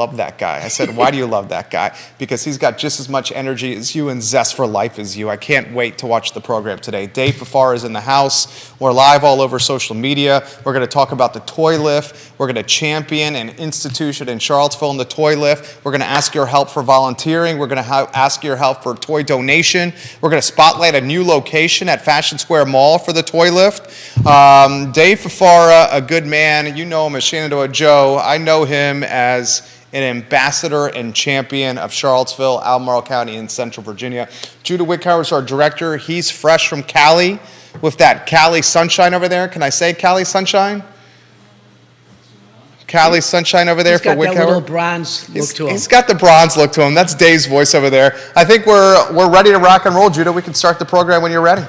love that guy. I said, why do you love that guy? Because he's got just as much energy as you and zest for life as you. I can't wait to watch the program today. Dave Fafara is in the house. We're live all over social media. We're going to talk about the toy lift. We're going to champion an institution in Charlottesville in the toy lift. We're going to ask your help for volunteering. We're going to ask your help for toy donation. We're going to spotlight a new location at Fashion Square Mall for the toy lift. Dave Fafara, a good man. You know him as Shenandoah Joe. I know him as an ambassador and champion of Charlottesville, Albemarle County, in Central Virginia. Judah Wickhauer is our director. He's fresh from Cali with that Cali sunshine over there. Can I say Cali sunshine? Cali sunshine over there for Wickhauer. He's got that little bronze look to him. He's got the bronze look to him. That's Dave's voice over there. I think we're ready to rock and roll, Judah. We can start the program when you're ready.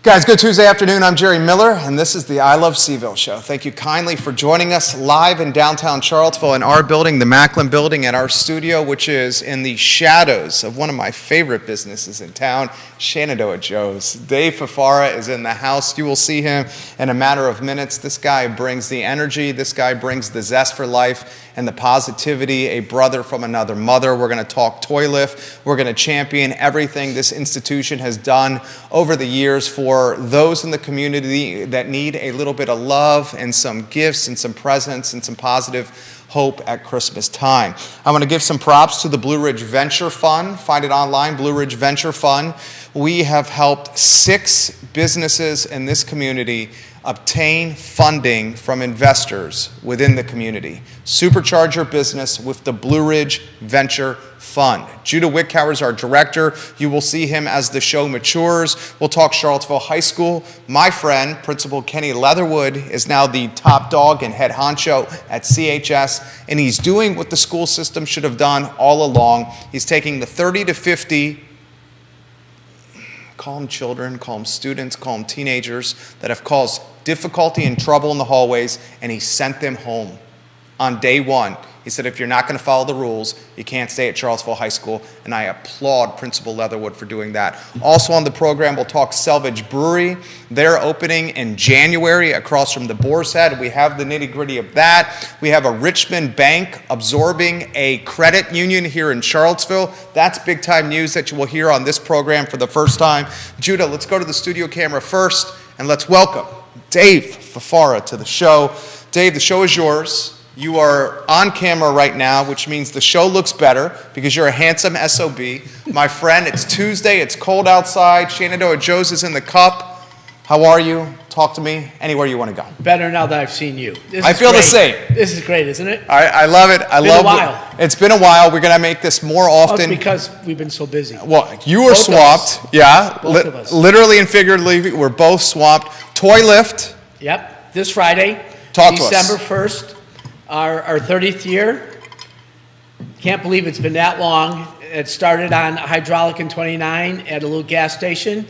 Guys, good Tuesday afternoon. I'm Jerry Miller, and this is the I Love Seville show. Thank you kindly for joining us live in downtown Charlottesville in our building, the Macklin building, at our studio, which is in the shadows of one of my favorite businesses in town, Shenandoah Joe's. Dave Fafara is in the house. You will see him in a matter of minutes. This guy brings the energy. This guy brings the zest for life and the positivity, a brother from another mother. We're going to talk toy lift. We're going to champion everything this institution has done over the years for those in the community that need a little bit of love and some gifts and some presents and some positive hope at Christmas time. I want to give some props to the Blue Ridge Venture Fund. Find it online, Blue Ridge Venture Fund. We have helped 6 businesses in this community obtain funding from investors within the community. Supercharge your business with the Blue Ridge Venture Fund. Judah Wickhauer is our director. You will see him as the show matures. We'll talk Charlottesville High School. My friend, Principal Kenny Leatherwood, is now the top dog and head honcho at CHS, and he's doing what the school system should have done all along. He's taking the 30 to 50 call them children, call them students, call them teenagers that have caused difficulty and trouble in the hallways, and he sent them home on day one. He said, if you're not going to follow the rules, you can't stay at Charlottesville High School, and I applaud Principal Leatherwood for doing that. Also on the program, we'll talk Selvage Brewery. They're opening in January across from the Boar's Head. We have the nitty-gritty of that. We have a Richmond Bank absorbing a credit union here in Charlottesville. That's big-time news that you will hear on this program for the first time. Judah, let's go to the studio camera first, and let's welcome Dave Fafara to the show. Dave, the show is yours. You are on camera right now, which means the show looks better because you're a handsome SOB. My friend, it's Tuesday, it's cold outside. Shenandoah Joe's is in the cup. How are you? Talk to me anywhere you want to go. Better now that I've seen you. I feel the same. This is great, isn't it? I love it. It's been a while. It's been a while. We're going to make this more often. It's because we've been so busy. Well, you were swamped. Yeah. Both of us. Literally and figuratively, we're both swamped. Toy lift. Yep. This Friday, Talk to us. December 1st. Our 30th year. Can't believe it's been that long. It started on Hydraulic and 29 at a little gas station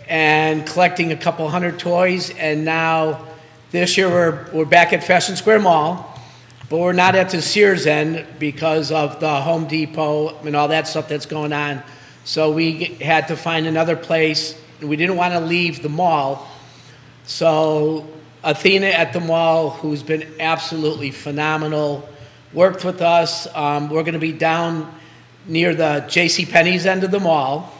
and collecting a couple hundred toys. And now this year we're back at Fashion Square Mall, but we're not at the Sears end because of the Home Depot and all that stuff that's going on. So we had to find another place. We didn't want to leave the mall. So Athena at the mall, who's been absolutely phenomenal, worked with us. We're going to be down near the JCPenney's end of the mall,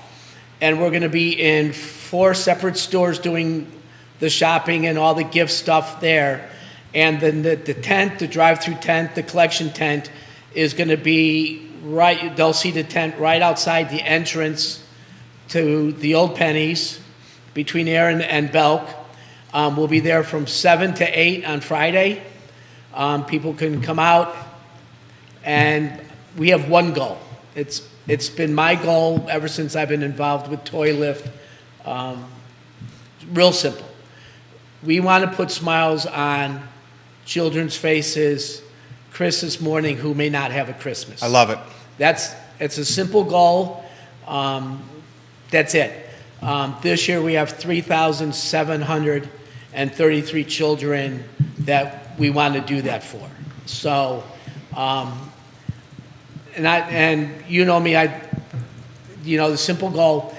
and we're going to be in 4 separate stores doing the shopping and all the gift stuff there. And then the tent, the drive-through tent, the collection tent is going to be right, they'll see the tent right outside the entrance to the old Pennies between Aaron and Belk. We'll be there from 7 to 8 on Friday. People can come out, and we have one goal. It's been my goal ever since I've been involved with Toy Lift. Real simple. We want to put smiles on children's faces Christmas morning who may not have a Christmas. I love it. It's a simple goal. That's it. This year we have 3,733 children that we want to do that for. So, and you know me, the simple goal,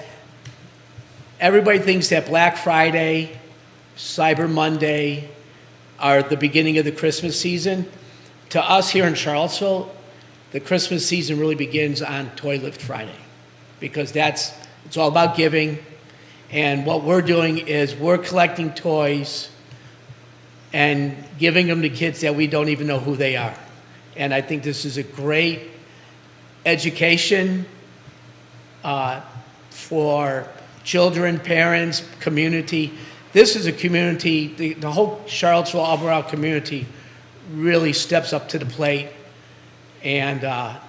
everybody thinks that Black Friday, Cyber Monday are the beginning of the Christmas season. To us here in Charlottesville, the Christmas season really begins on Toy Lift Friday, because it's all about giving. And what we're doing is we're collecting toys and giving them to kids that we don't even know who they are. And I think this is a great education for children, parents, community. This is a community, the whole Charlottesville, Albemarle community really steps up to the plate and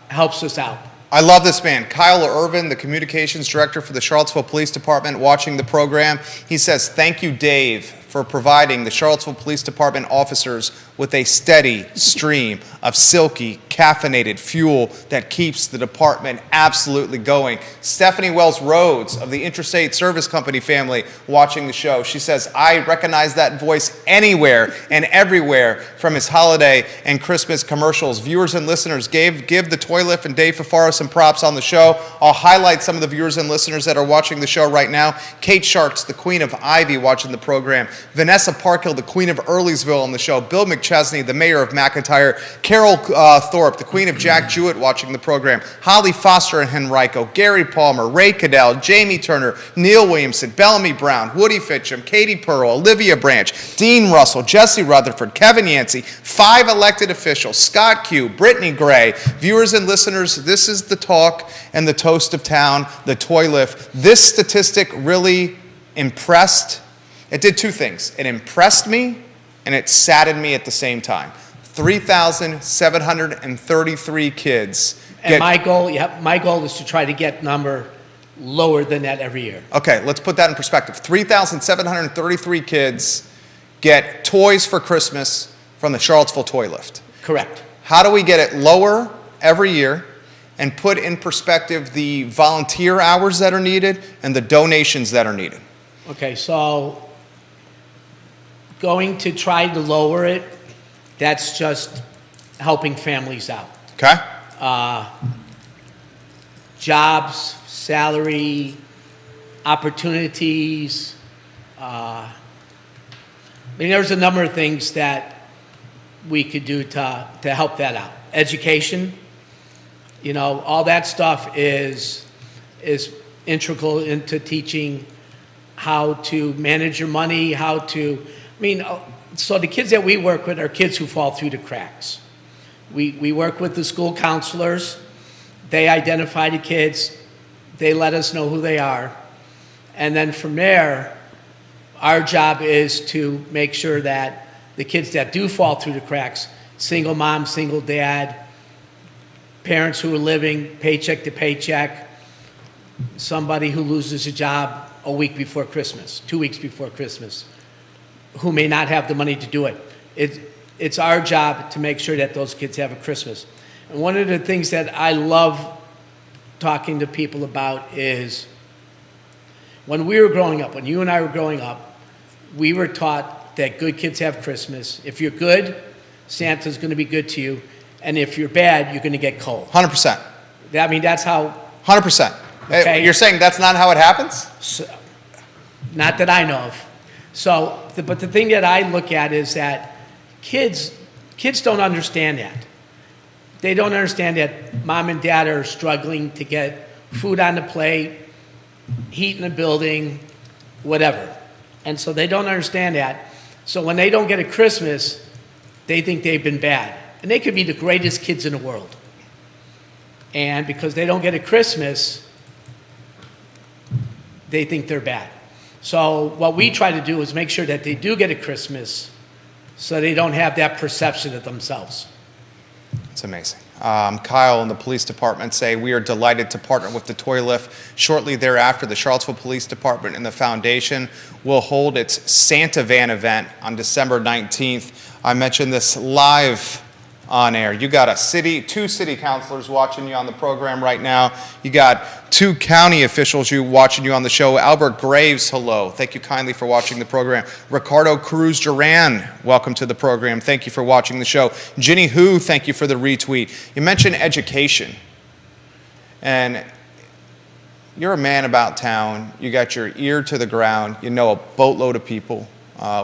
helps us out. I love this man, Kyle Irvin, the communications director for the Charlottesville Police Department, watching the program. He says, "Thank you, Dave, for providing the Charlottesville Police Department officers with a steady stream of silky, caffeinated fuel that keeps the department absolutely going." Stephanie Wells Rhodes of the Interstate Service Company family watching the show. She says, "I recognize that voice anywhere and everywhere from his holiday and Christmas commercials." Viewers and listeners, give the Toy Lift and Dave Fafaro some props on the show. I'll highlight some of the viewers and listeners that are watching the show right now. Kate Sharks, the Queen of Ivy, watching the program. Vanessa Parkhill, the Queen of Earlysville on the show. Bill McChesney, the Mayor of McIntyre. Carol Thorpe, the Queen of Jack Jewett, watching the program. Holly Foster and Henrico. Gary Palmer, Ray Cadell, Jamie Turner, Neil Williamson, Bellamy Brown, Woody Fitcham, Katie Pearl, Olivia Branch, Dean Russell, Jesse Rutherford, Kevin Yancey, 5 elected officials, Scott Q, Brittany Gray. Viewers and listeners, this is the talk and the toast of town, the Toy Lift. This statistic really impressed. It did 2 things. It impressed me and it saddened me at the same time. 3,733 kids. And my goal is to try to get number lower than that every year. Okay, let's put that in perspective. 3,733 kids get toys for Christmas from the Charlottesville Toy Lift. Correct. How do we get it lower every year and put in perspective the volunteer hours that are needed and the donations that are needed? Okay, so going to try to lower it, that's just helping families out. Okay? Jobs, salary, opportunities. There's a number of things that we could do to help that out. Education, all that stuff is integral into teaching how to manage your money, so the kids that we work with are kids who fall through the cracks. We work with the school counselors. They identify the kids. They let us know who they are. And then from there, our job is to make sure that the kids that do fall through the cracks, single mom, single dad, parents who are living paycheck to paycheck, somebody who loses a job a week before Christmas, 2 weeks before Christmas, who may not have the money to do it. It's our job to make sure that those kids have a Christmas. And one of the things that I love talking to people about is when we were growing up, when you and I were growing up, we were taught that good kids have Christmas. If you're good, Santa's going to be good to you. And if you're bad, you're going to get coal. 100%. That's how... 100%. Okay. You're saying that's not how it happens? So, not that I know of. But the thing that I look at is that kids don't understand that. They don't understand that mom and dad are struggling to get food on the plate, heat in the building, whatever. And so they don't understand that. So when they don't get a Christmas, they think they've been bad. And they could be the greatest kids in the world. And because they don't get a Christmas, they think they're bad. So what we try to do is make sure that they do get a Christmas so they don't have that perception of themselves. It's amazing. Kyle and the police department say, "We are delighted to partner with the Toy Lift." Shortly thereafter, the Charlottesville Police Department and the foundation will hold its Santa Van event on December 19th. I mentioned this live on air. You got two city councilors watching you on the program right now. You got two county officials watching you on the show. Albert Graves, hello. Thank you kindly for watching the program. Ricardo Cruz Duran, welcome to the program. Thank you for watching the show. Ginny Hu, thank you for the retweet. You mentioned education. And you're a man about town. You got your ear to the ground. You know a boatload of people.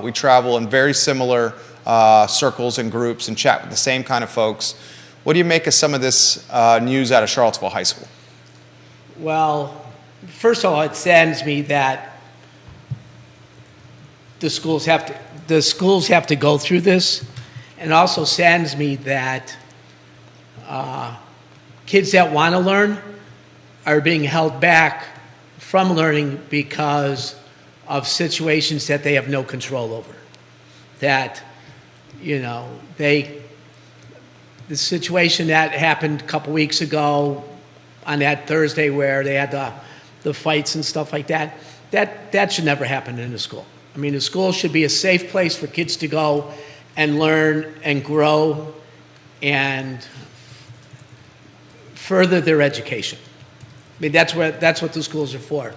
We travel in very similar circles and groups and chat with the same kind of folks. What do you make of some of this news out of Charlottesville High School? Well, first of all, it saddens me that the schools have to go through this, and it also saddens me that kids that want to learn are being held back from learning because of situations that they have no control over. That, the situation that happened a couple weeks ago on that Thursday where they had the fights and stuff like that, that should never happen in a school. I mean, the school should be a safe place for kids to go and learn and grow and further their education. I mean, that's what the schools are for.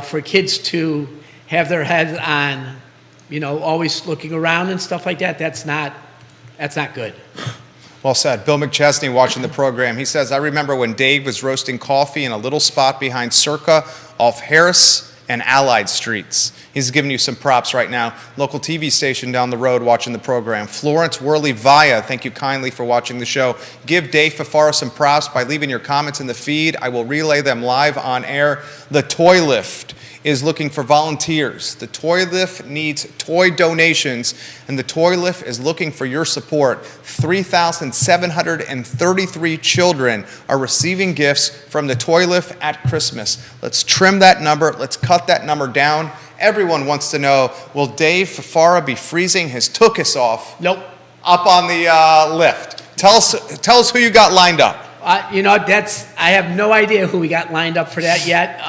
For kids to have their heads on, always looking around and stuff like that, that's not good. Well said. Bill McChesney watching the program. He says, I remember when Dave was roasting coffee in a little spot behind Circa off Harris and Allied Streets. He's giving you some props right now. Local TV station down the road watching the program. Florence Worley Via, thank you kindly for watching the show. Give Dave Fafara some props by leaving your comments in the feed. I will relay them live on air. The Toy Lift is looking for volunteers. The Toy Lift needs toy donations, and the Toy Lift is looking for your support. 3,733 children are receiving gifts from the Toy Lift at Christmas. Let's trim that number. Let's cut that number down. Everyone wants to know, will Dave Fafara be freezing his tuchus off? Nope. Up on the lift. Tell us who you got lined up. I have no idea who we got lined up for that yet.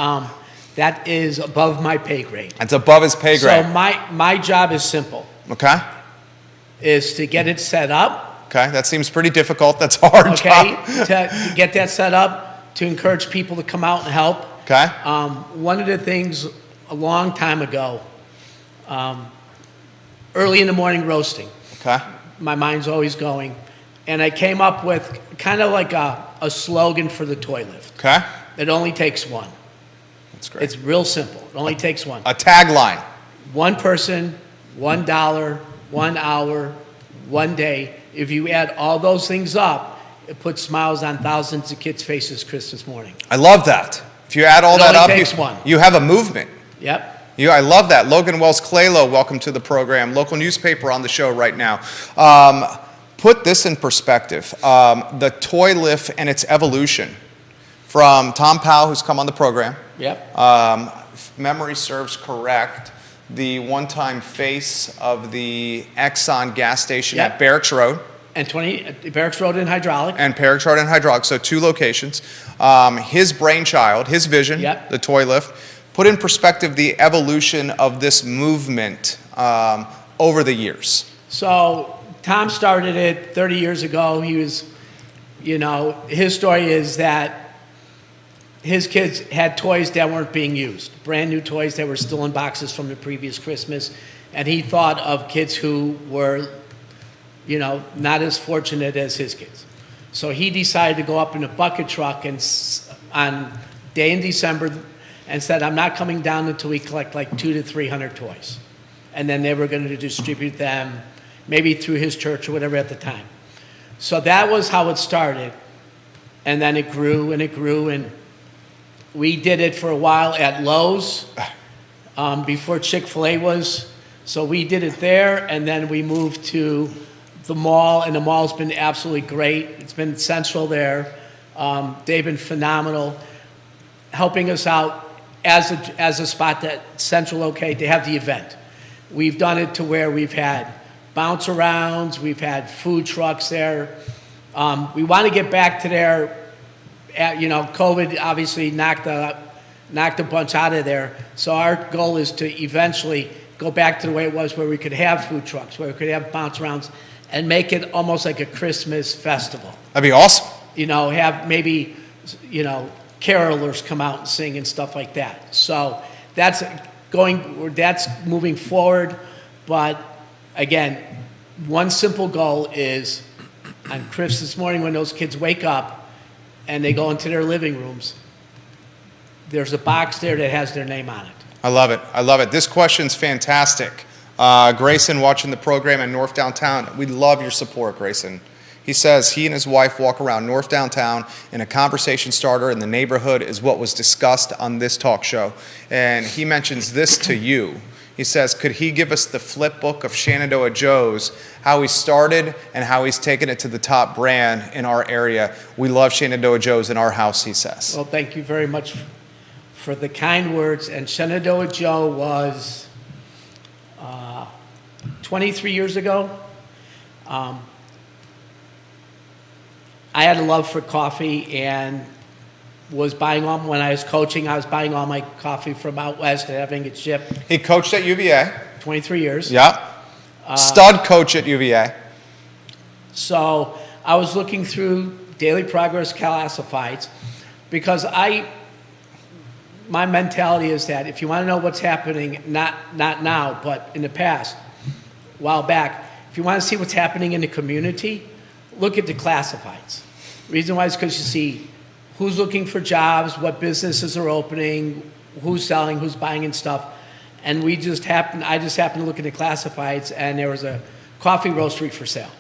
That is above my pay grade. It's above his pay grade. So my job is simple. Okay. Is to get it set up. Okay, that seems pretty difficult. That's a hard job. to get that set up, to encourage people to come out and help. Okay. One of the things a long time ago, early in the morning roasting. Okay. My mind's always going. And I came up with kind of like a slogan for the Toy Lift. Okay. It only takes one. That's great. It's real simple. It only takes one. A tagline. One person, $1, 1 hour, 1 day. If you add all those things up, it puts smiles on thousands of kids' faces Christmas morning. I love that. If you add all that up, you have a movement. Yep. I love that. Logan Wells Claylow, welcome to the program. Local newspaper on the show right now. Put this in perspective. The Toy Lift and its evolution. From Tom Powell, who's come on the program. Yep. If memory serves correct, the one-time face of the Exxon gas station at Barracks Road. And Barracks Road and Hydraulic. And Barracks Road and Hydraulic, so two locations. His brainchild, his vision, the Toy Lift. Put in perspective the evolution of this movement over the years. So Tom started it 30 years ago. He was, his story is that his kids had toys that weren't being used, brand new toys that were still in boxes from the previous Christmas. And he thought of kids who were, not as fortunate as his kids. So he decided to go up in a bucket truck on day in December and said, I'm not coming down until we collect like 200 to 300 toys. And then they were going to distribute them maybe through his church or whatever at the time. So that was how it started. And then it grew and it grew, and we did it for a while at Lowe's before Chick-fil-A was. So we did it there, and then we moved to the mall, and the mall's been absolutely great. It's been central there. They've been phenomenal, helping us out as a spot that central, to have the event. We've done it to where we've had bounce arounds, we've had food trucks there. We want to get back to there. COVID obviously knocked a bunch out of there. So our goal is to eventually go back to the way it was, where we could have food trucks, where we could have bounce arounds, and make it almost like a Christmas festival. That'd be awesome. Have maybe, carolers come out and sing and stuff like that. So that's moving forward. But again, one simple goal is on Christmas morning when those kids wake up and they go into their living rooms, there's a box there that has their name on it. I love it. I love it. This question's fantastic. Grayson, watching the program in North Downtown, we love your support, Grayson. He says he and his wife walk around North Downtown, and a conversation starter in the neighborhood is what was discussed on this talk show. And he mentions this to you. He says, could he give us the flip book of Shenandoah Joe's, how he started and how he's taken it to the top brand in our area? We love Shenandoah Joe's in our house, he says. Well, thank you very much for the kind words. And Shenandoah Joe was 23 years ago. I had a love for coffee and was buying all, when I was coaching, I was buying all my coffee from out west and having it shipped. He coached at UVA. 23 years. Yeah. Stud coach at UVA. So I was looking through Daily Progress Classifieds because my mentality is that if you want to know what's happening, not now, but in the past, a while back, if you want to see what's happening in the community, look at the classifieds. Reason why is because you see who's looking for jobs, what businesses are opening, who's selling, who's buying and stuff. And I just happened to look at the classifieds, and there was a coffee roastery for sale.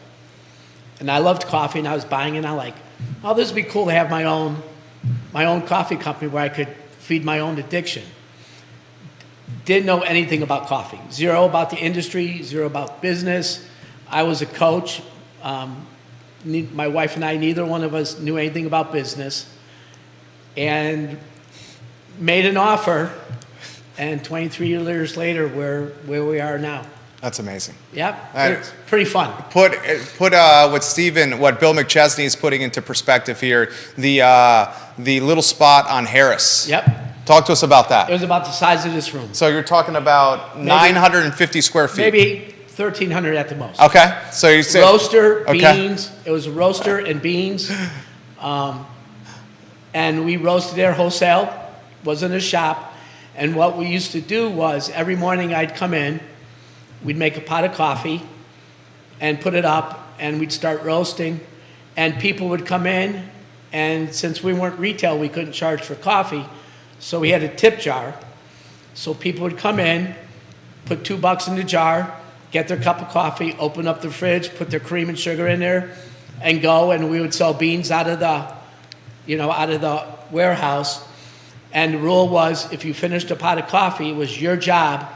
And I loved coffee, and I was buying it, and I'm like, oh, this would be cool to have my own coffee company where I could feed my own addiction. Didn't know anything about coffee. Zero about the industry, zero about business. I was a coach. My wife and I, neither one of us knew anything about business, and made an offer, and 23 years later, we're where we are now. That's amazing. Yep, it's pretty fun. Put what Bill McChesney is putting into perspective here, the little spot on Harris. Yep. Talk to us about that. It was about the size of this room. So you're talking about 950 square feet. Maybe 1,300 at the most. Okay. So you say roaster, okay. Beans. It was a roaster and beans. And we roasted there wholesale. Wasn't a shop. And what we used to do was every morning I'd come in, we'd make a pot of coffee and put it up, and we'd start roasting. And people would come in, and since we weren't retail, we couldn't charge for coffee. So we had a tip jar. So people would come in, put $2 in the jar, get their cup of coffee, open up the fridge, put their cream and sugar in there, and go. And we would sell beans out of the warehouse. And the rule was, if you finished a pot of coffee, it was your job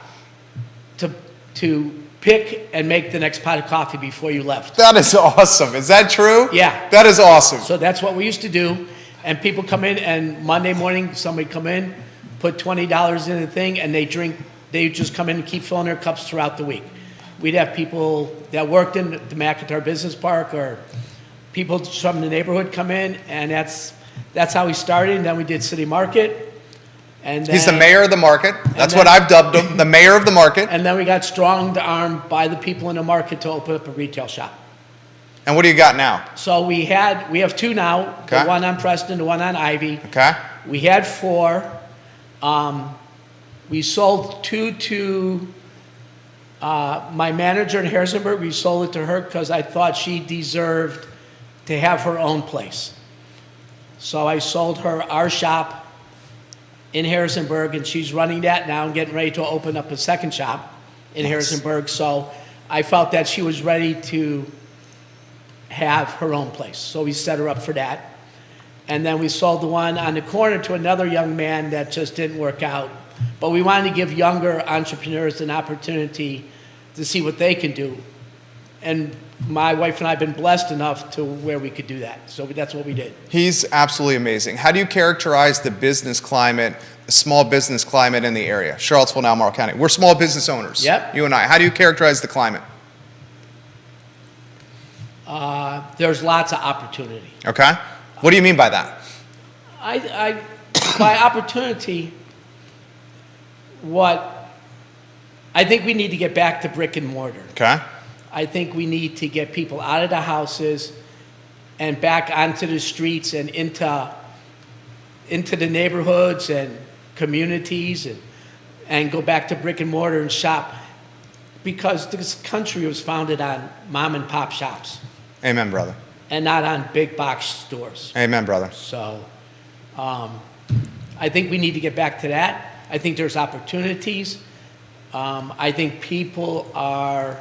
to pick and make the next pot of coffee before you left. That is awesome. Is that true? Yeah. That is awesome. So that's what we used to do. And people come in, and Monday morning, somebody come in, put $20 in the thing, and they just come in and keep filling their cups throughout the week. We'd have people that worked in the McIntyre Business Park or people from the neighborhood come in, and that's how we started. And then we did City Market. And then, he's the mayor of the market. That's what I've dubbed him, the mayor of the market. And then we got strong-armed by the people in the market to open up a retail shop. And what do you got now? So we have two now, Okay. the one on Preston, the one on Ivy. Okay. We had 4. We sold 2 to my manager in Harrisonburg. We sold it to her because I thought she deserved to have her own place. So I sold her our shop in Harrisonburg, and she's running that now and getting ready to open up a second shop in Harrisonburg. So I felt that she was ready to have her own place. So we set her up for that. And then we sold the one on the corner to another young man that just didn't work out. But we wanted to give younger entrepreneurs an opportunity to see what they can do. And my wife and I have been blessed enough to where we could do that. So that's what we did. He's absolutely amazing. How do you characterize the business climate, the small business climate in the area? Charlottesville, now Albemarle County. We're small business owners. Yep. You and I. How do you characterize the climate? There's lots of opportunity. Okay. What do you mean by that? By opportunity, I think we need to get back to brick and mortar. Okay. I think we need to get people out of the houses and back onto the streets and into into the neighborhoods and communities and go back to brick and mortar and shop, because this country was founded on mom and pop shops Amen, brother. and not on big box stores. Amen, brother. So I think we need to get back to that. I think there's opportunities. I think people are,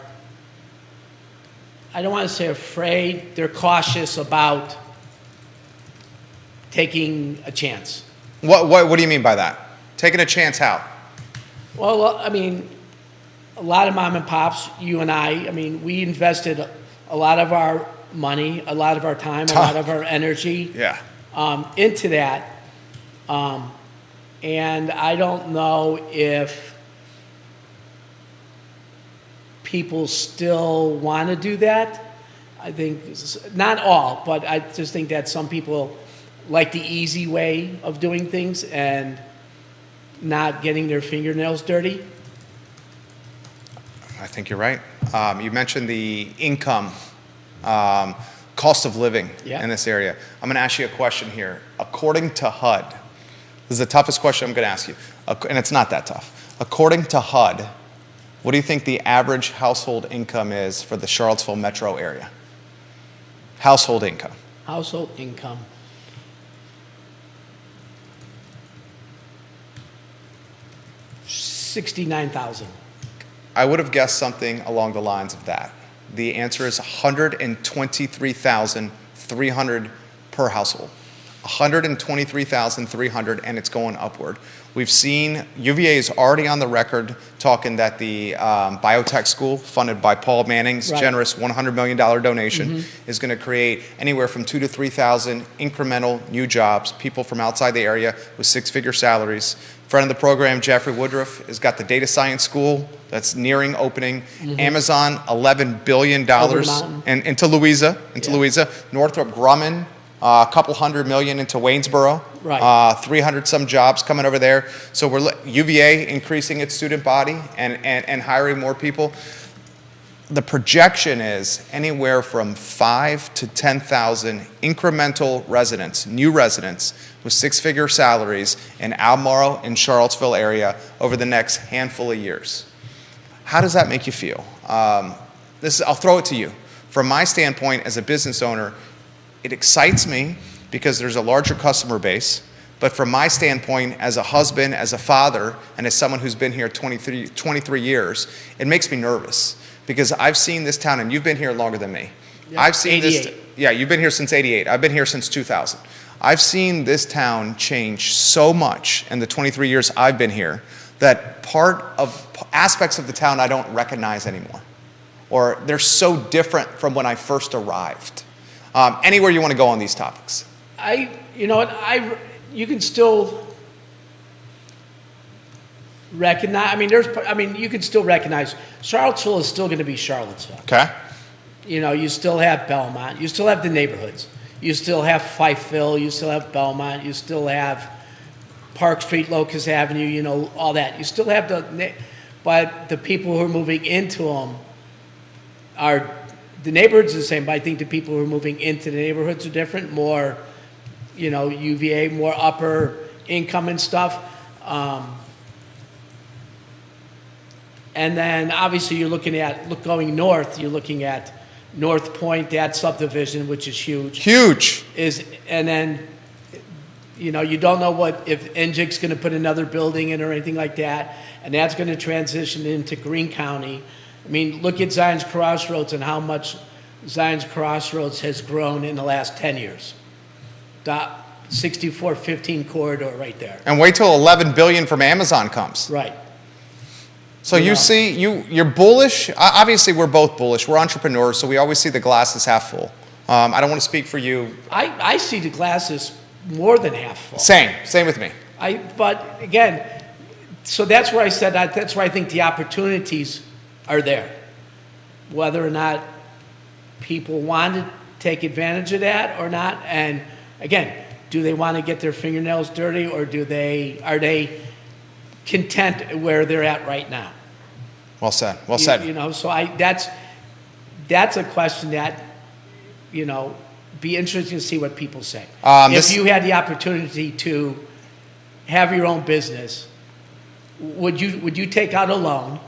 I don't want to say afraid, they're cautious about taking a chance. What do you mean by that? Taking a chance how? Well, I mean, a lot of mom and pops, you and I mean, we invested a lot of our money, a lot of our time, a lot of our energy Yeah. into that. And I don't know if people still want to do that. I think, not all, but I just think that some people like the easy way of doing things and not getting their fingernails dirty. I think you're right. You mentioned the income, cost of living Yeah. in this area. I'm going to ask you a question here. According to HUD, this is the toughest question I'm going to ask you, and it's not that tough. According to HUD, what do you think the average household income is for the Charlottesville metro area? Household income. Household income. $69,000. I would have guessed something along the lines of that. The answer is $123,300 per household. $123,300, and it's going upward. We've seen UVA is already on the record talking that the biotech school, funded by Paul Manning's Right. generous $100 million donation, is going to create anywhere from 2,000 to 3,000 incremental new jobs, people from outside the area with six-figure salaries. Friend of the program, Jeffrey Woodruff, has got the data science school that's nearing opening. Amazon, $11 billion Over the mountain. into Louisa, Yeah. Louisa. Northrop Grumman, a couple $100 million into Waynesboro. Right. 300 some jobs coming over there. So UVA increasing its student body and hiring more people. The projection is anywhere from 5 to 10,000 incremental residents, new residents with six-figure salaries in Albemarle and Charlottesville area over the next handful of years. How does that make you feel? I'll throw it to you. From my standpoint as a business owner, it excites me because there's a larger customer base. But from my standpoint as a husband, as a father, and as someone who's been here 23 years, it makes me nervous because I've seen this town, and you've been here longer than me. Yeah, I've seen 88. this. Yeah, you've been here since '88. I've been here since 2000. I've seen this town change so much in the 23 years I've been here that aspects of the town I don't recognize anymore, or they're so different from when I first arrived. Anywhere you want to go on these topics? You know what, you can still recognize, you can still recognize Charlottesville is still going to be Charlottesville. Okay. You know, you still have Belmont, you still have the neighborhoods, you still have Fifeville, you still have Belmont, you still have Park Street, Locust Avenue, you know, all that. You still have but the people who are moving into them are, the neighborhoods are the same, but I think the people who are moving into the neighborhoods are different, more, you know, UVA, more upper income and stuff. And then obviously you're looking at, going north, you're looking at North Point, that subdivision, which is huge. Huge. And then, you know, you don't know if NGIC's going to put another building in or anything like that, and that's going to transition into Greene County. I mean, look at Zion's Crossroads and how much Zion's Crossroads has grown in the last 10 years. The 6415 corridor right there. And wait till 11 billion from Amazon comes. Right. So you're bullish. Obviously, we're both bullish. We're entrepreneurs, so we always see the glass is half full. I don't want to speak for you. I see the glass as more than half full. Same with me. But again, so that's where I said that's where I think the opportunities are there. Whether or not people want to take advantage of that or not, and again, do they want to get their fingernails dirty, or are they content where they're at right now? Well said. Well said. You know, so that's a question that, you know, be interesting to see what people say. If This- you had the opportunity to have your own business, would you take out a loan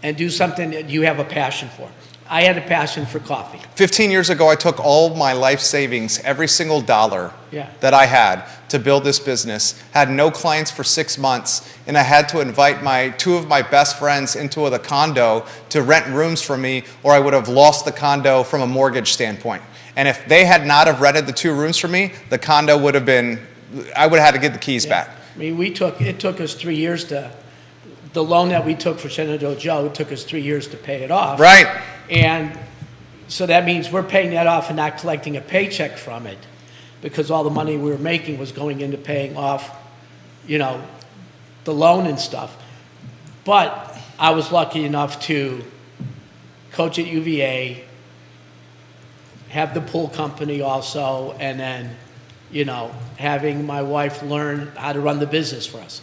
and do something that you have a passion for? I had a passion for coffee. 15 years ago, I took all of my life savings, every single dollar Yeah. that I had to build this business, had no clients for 6 months, and I had to invite two of my best friends into the condo to rent rooms for me, or I would have lost the condo from a mortgage standpoint. And if they had not have rented the 2 rooms for me, the condo would have been, I would have had to get the keys back. I mean, it took us 3 years the loan that we took for Shenandoah Joe, it took us 3 years to pay it off. Right. And so that means we're paying that off and not collecting a paycheck from it, because all the money we were making was going into paying off, the loan and stuff. But I was lucky enough to coach at UVA, have the pool company also, and then, having my wife learn how to run the business for us.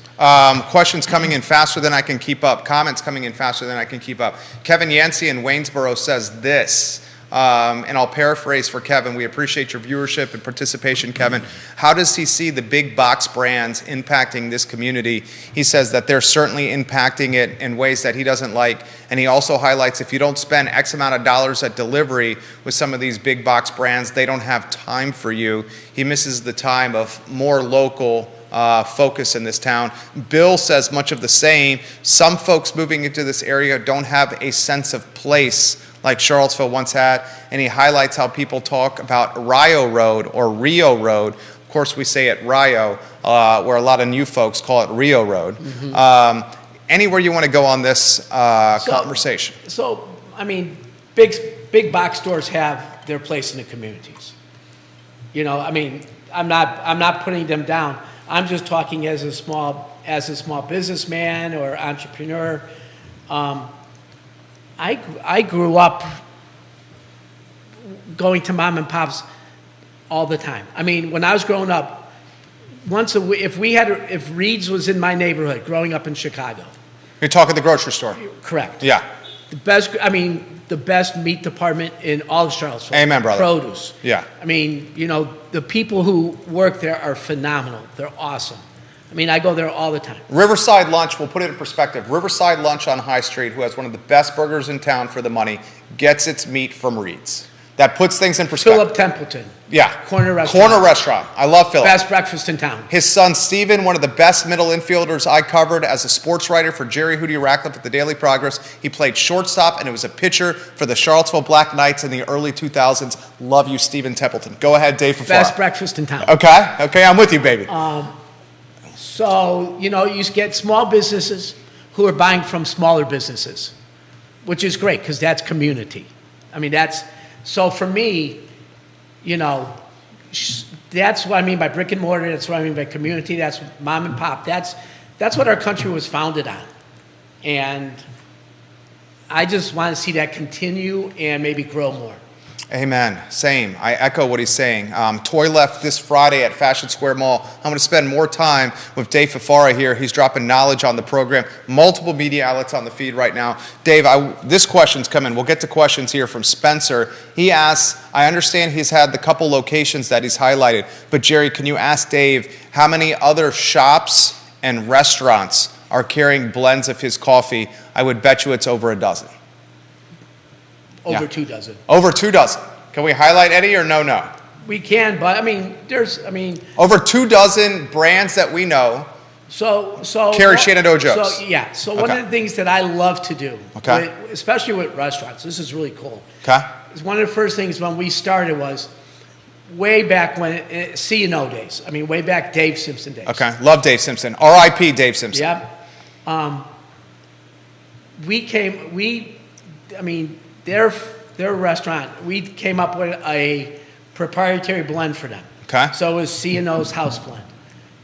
Questions coming in faster than I can keep up. Comments coming in faster than I can keep up. Kevin Yancey in Waynesboro says this, and I'll paraphrase for Kevin. We appreciate your viewership and participation, Kevin. How does he see the big box brands impacting this community? He says that they're certainly impacting it in ways that he doesn't like, and he also highlights if you don't spend X amount of dollars at delivery with some of these big box brands, they don't have time for you. He misses the time of more local focus in this town. Bill says much of the same. Some folks moving into this area don't have a sense of place like Charlottesville once had, and he highlights how people talk about Rio Road or Rio Road. Of course, we say it Rio, where a lot of new folks call it Rio Road. Anywhere you want to go on this conversation? So, I mean, big box stores have their place in the communities. I'm not putting them down. I'm just talking as a small businessman or entrepreneur. I grew up going to mom and pops all the time. I mean, when I was growing up, once a week, if Reed's was in my neighborhood, growing up in Chicago. You're talking the grocery store. Correct. Yeah. The best meat department in all of Charlottesville. Amen, brother. Produce. Yeah. I mean, the people who work there are phenomenal. They're awesome. I mean, I go there all the time. Riverside Lunch, we'll put it in perspective. Riverside Lunch on High Street, who has one of the best burgers in town for the money, gets its meat from Reed's. That puts things in perspective. Philip Templeton. Yeah. Corner restaurant. Corner restaurant. I love Philip. Best breakfast in town. His son, Steven, one of the best middle infielders I covered as a sports writer for Jerry Hootie Ratcliffe at the Daily Progress. He played shortstop, and it was a pitcher for the Charlottesville Black Knights in the early 2000s. Love you, Steven Templeton. Go ahead, Dave Fafara. Best breakfast in town. Okay, I'm with you, baby. So, you get small businesses who are buying from smaller businesses, which is great because that's community. I mean, so for me, that's what I mean by brick and mortar. That's what I mean by community. That's mom and pop. That's what our country was founded on. And I just want to see that continue and maybe grow more. Amen. Same. I echo what he's saying. Toy left this Friday at Fashion Square Mall. I'm going to spend more time with Dave Fafara here. He's dropping knowledge on the program. Multiple media outlets on the feed right now. Dave, this question's coming. We'll get to questions here from Spencer. He asks, I understand he's had the couple locations that he's highlighted, but Jerry, can you ask Dave how many other shops and restaurants are carrying blends of his coffee? I would bet you it's over a dozen. Over 2 dozen. Over 2 dozen. Can we highlight any or no? We can, but over 2 dozen brands that we know. So carry Shenandoah Joe's. So one of the things that I love to do, especially with restaurants, this is really cool. Okay. Is one of the first things when we started was way back when C&O days. I mean, way back Dave Simpson days. Okay. Love Dave Simpson. R.I.P. Dave Simpson. Yep. Their restaurant, we came up with a proprietary blend for them. Okay. So it was C&O's house blend.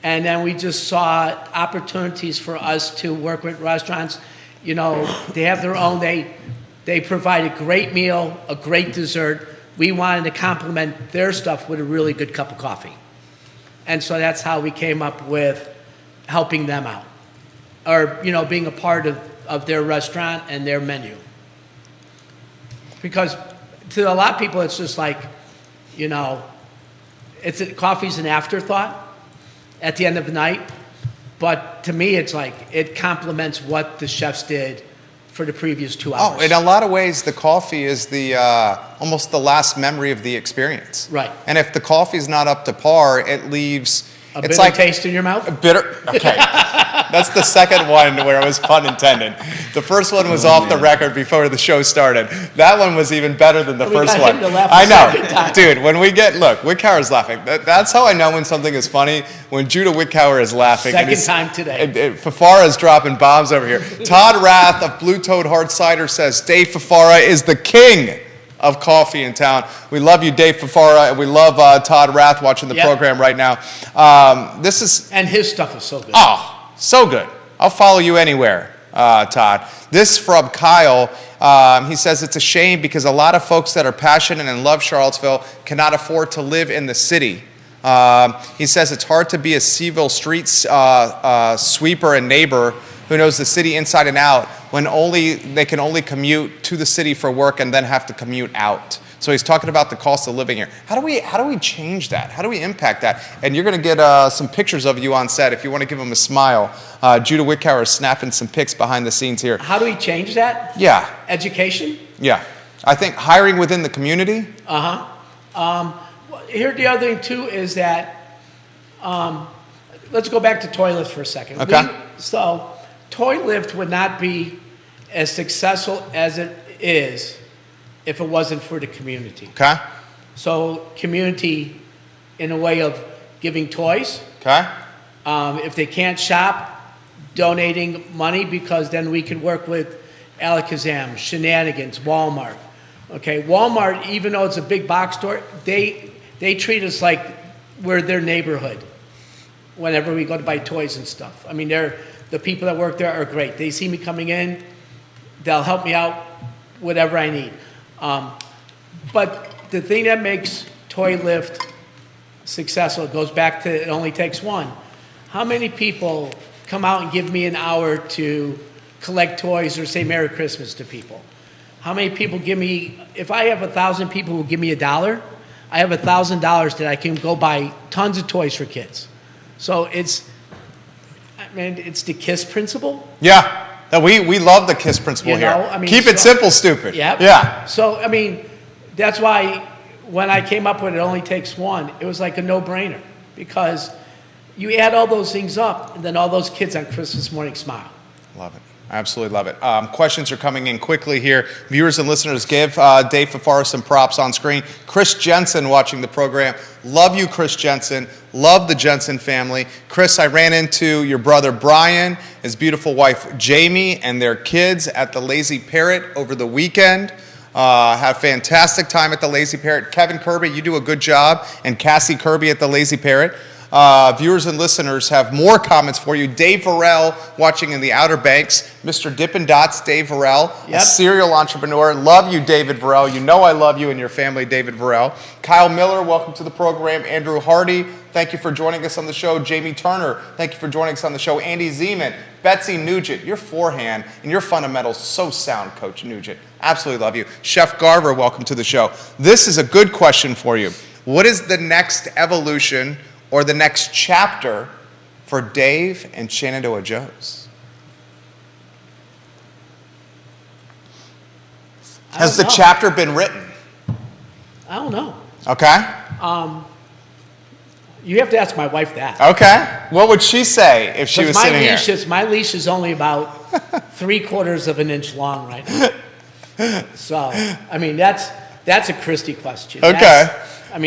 And then we just saw opportunities for us to work with restaurants. They have their own, they provide a great meal, a great dessert. We wanted to complement their stuff with a really good cup of coffee. And so that's how we came up with helping them out. Or, being a part of their restaurant and their menu. Because to a lot of people, it's just like, you know, coffee's an afterthought at the end of the night. But to me, it's like it complements what the chefs did for the previous 2 hours. Oh, in a lot of ways, the coffee is the almost the last memory of the experience. Right. And if the coffee's not up to par, it leaves A bitter taste in your mouth? Bitter. Okay. That's the second one where it was pun intended. The first one was off the record before the show started. That one was even better than the We first got one. him to laugh I the know. second time. Dude, when we get, look, Wickhauer's laughing. That's how I know when something is funny, when Judah Wickhauer is laughing. and Second he's- time today. Fafara's dropping bombs over here. Todd Rath of Blue Toad Hard Cider says Dave Fafara is the king of coffee in town. We love you, Dave Fafara, and we love Todd Rath watching the Yep. program right now. This is, And his stuff is so good. oh, so good. I'll follow you anywhere, Todd. This from Kyle. He says it's a shame because a lot of folks that are passionate and love Charlottesville cannot afford to live in the city. He says it's hard to be a Seville street sweeper and neighbor who knows the city inside and out when they can only commute to the city for work and then have to commute out. So he's talking about the cost of living here. How do we change that? How do we impact that? And you're going to get some pictures of you on set if you want to give him a smile. Judah Wickhauer is snapping some pics behind the scenes here. How do we change that? Yeah, Education? yeah. I think hiring within the community. Here, the other thing too is that, let's go back to Toy Lift for a second. Okay. So, Toy Lift would not be as successful as it is if it wasn't for the community. Okay, So, community in a way of giving toys. okay. If they can't shop, donating money, because then we can work with Alakazam, Shenanigans, Walmart. Okay, Walmart, even though it's a big box store, they treat us like we're their neighborhood whenever we go to buy toys and stuff. I mean, the people that work there are great. They see me coming in, they'll help me out, whatever I need. But the thing that makes Toy Lift successful, it goes back to it only takes one. How many people come out and give me an hour to collect toys or say Merry Christmas to people? How many people give me, if I have 1,000 people who give me $1, I have $1,000 that I can go buy tons of toys for kids. So it's the KISS principle. Yeah. No, we love the KISS principle You know, here. I mean, Keep it so- simple, stupid. Yep. Yeah. So, I mean, that's why when I came up with it only takes one, it was like a no-brainer. Because you add all those things up, and then all those kids on Christmas morning smile. Love it. I absolutely love it. Questions are coming in quickly here. Viewers and listeners, give Dave Fafara some props on screen. Chris Jensen watching the program. Love you, Chris Jensen. Love the Jensen family. Chris, I ran into your brother Brian, his beautiful wife Jamie, and their kids at the Lazy Parrot over the weekend. Had a fantastic time at the Lazy Parrot. Kevin Kirby, you do a good job, and Cassie Kirby at the Lazy Parrot. Viewers and listeners have more comments for you. Dave Varell watching in the Outer Banks. Mr. Dippin' Dots, Dave Varell, a Yep. serial entrepreneur. Love you, David Varell. You know I love you and your family, David Varell. Kyle Miller, welcome to the program. Andrew Hardy, thank you for joining us on the show. Jamie Turner, thank you for joining us on the show. Andy Zeman, Betsy Nugent, your forehand and your fundamentals so sound, Coach Nugent. Absolutely love you. Chef Garver, welcome to the show. This is a good question for you. What is the next evolution or the next chapter for Dave and Shenandoah Joe's? Has the know. chapter been written? I don't know. Okay. You have to ask my wife that. Okay. What would she say if she was Because sitting here? my leash is only about 3/4 of an inch long right now. So, I mean, that's a Christy question. Okay. My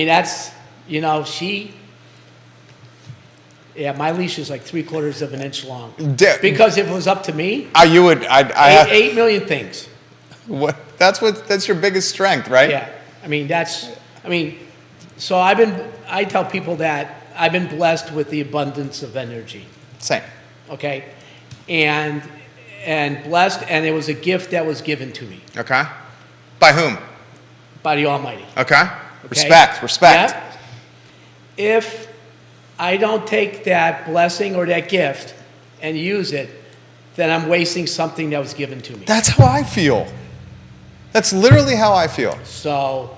leash is like 3/4 of an inch long. Because Because if it was up to me, you would, I 8 million things. that's your biggest strength, right? Yeah. So I tell people that I've been blessed with the abundance of energy. Same. Okay? And blessed, and it was a gift that was given to me Okay. By whom? by the Almighty. Okay. Okay? Respect. Yeah? If I don't take that blessing or that gift and use it, then I'm wasting something that was given to me. That's how I feel. That's literally how I feel. So,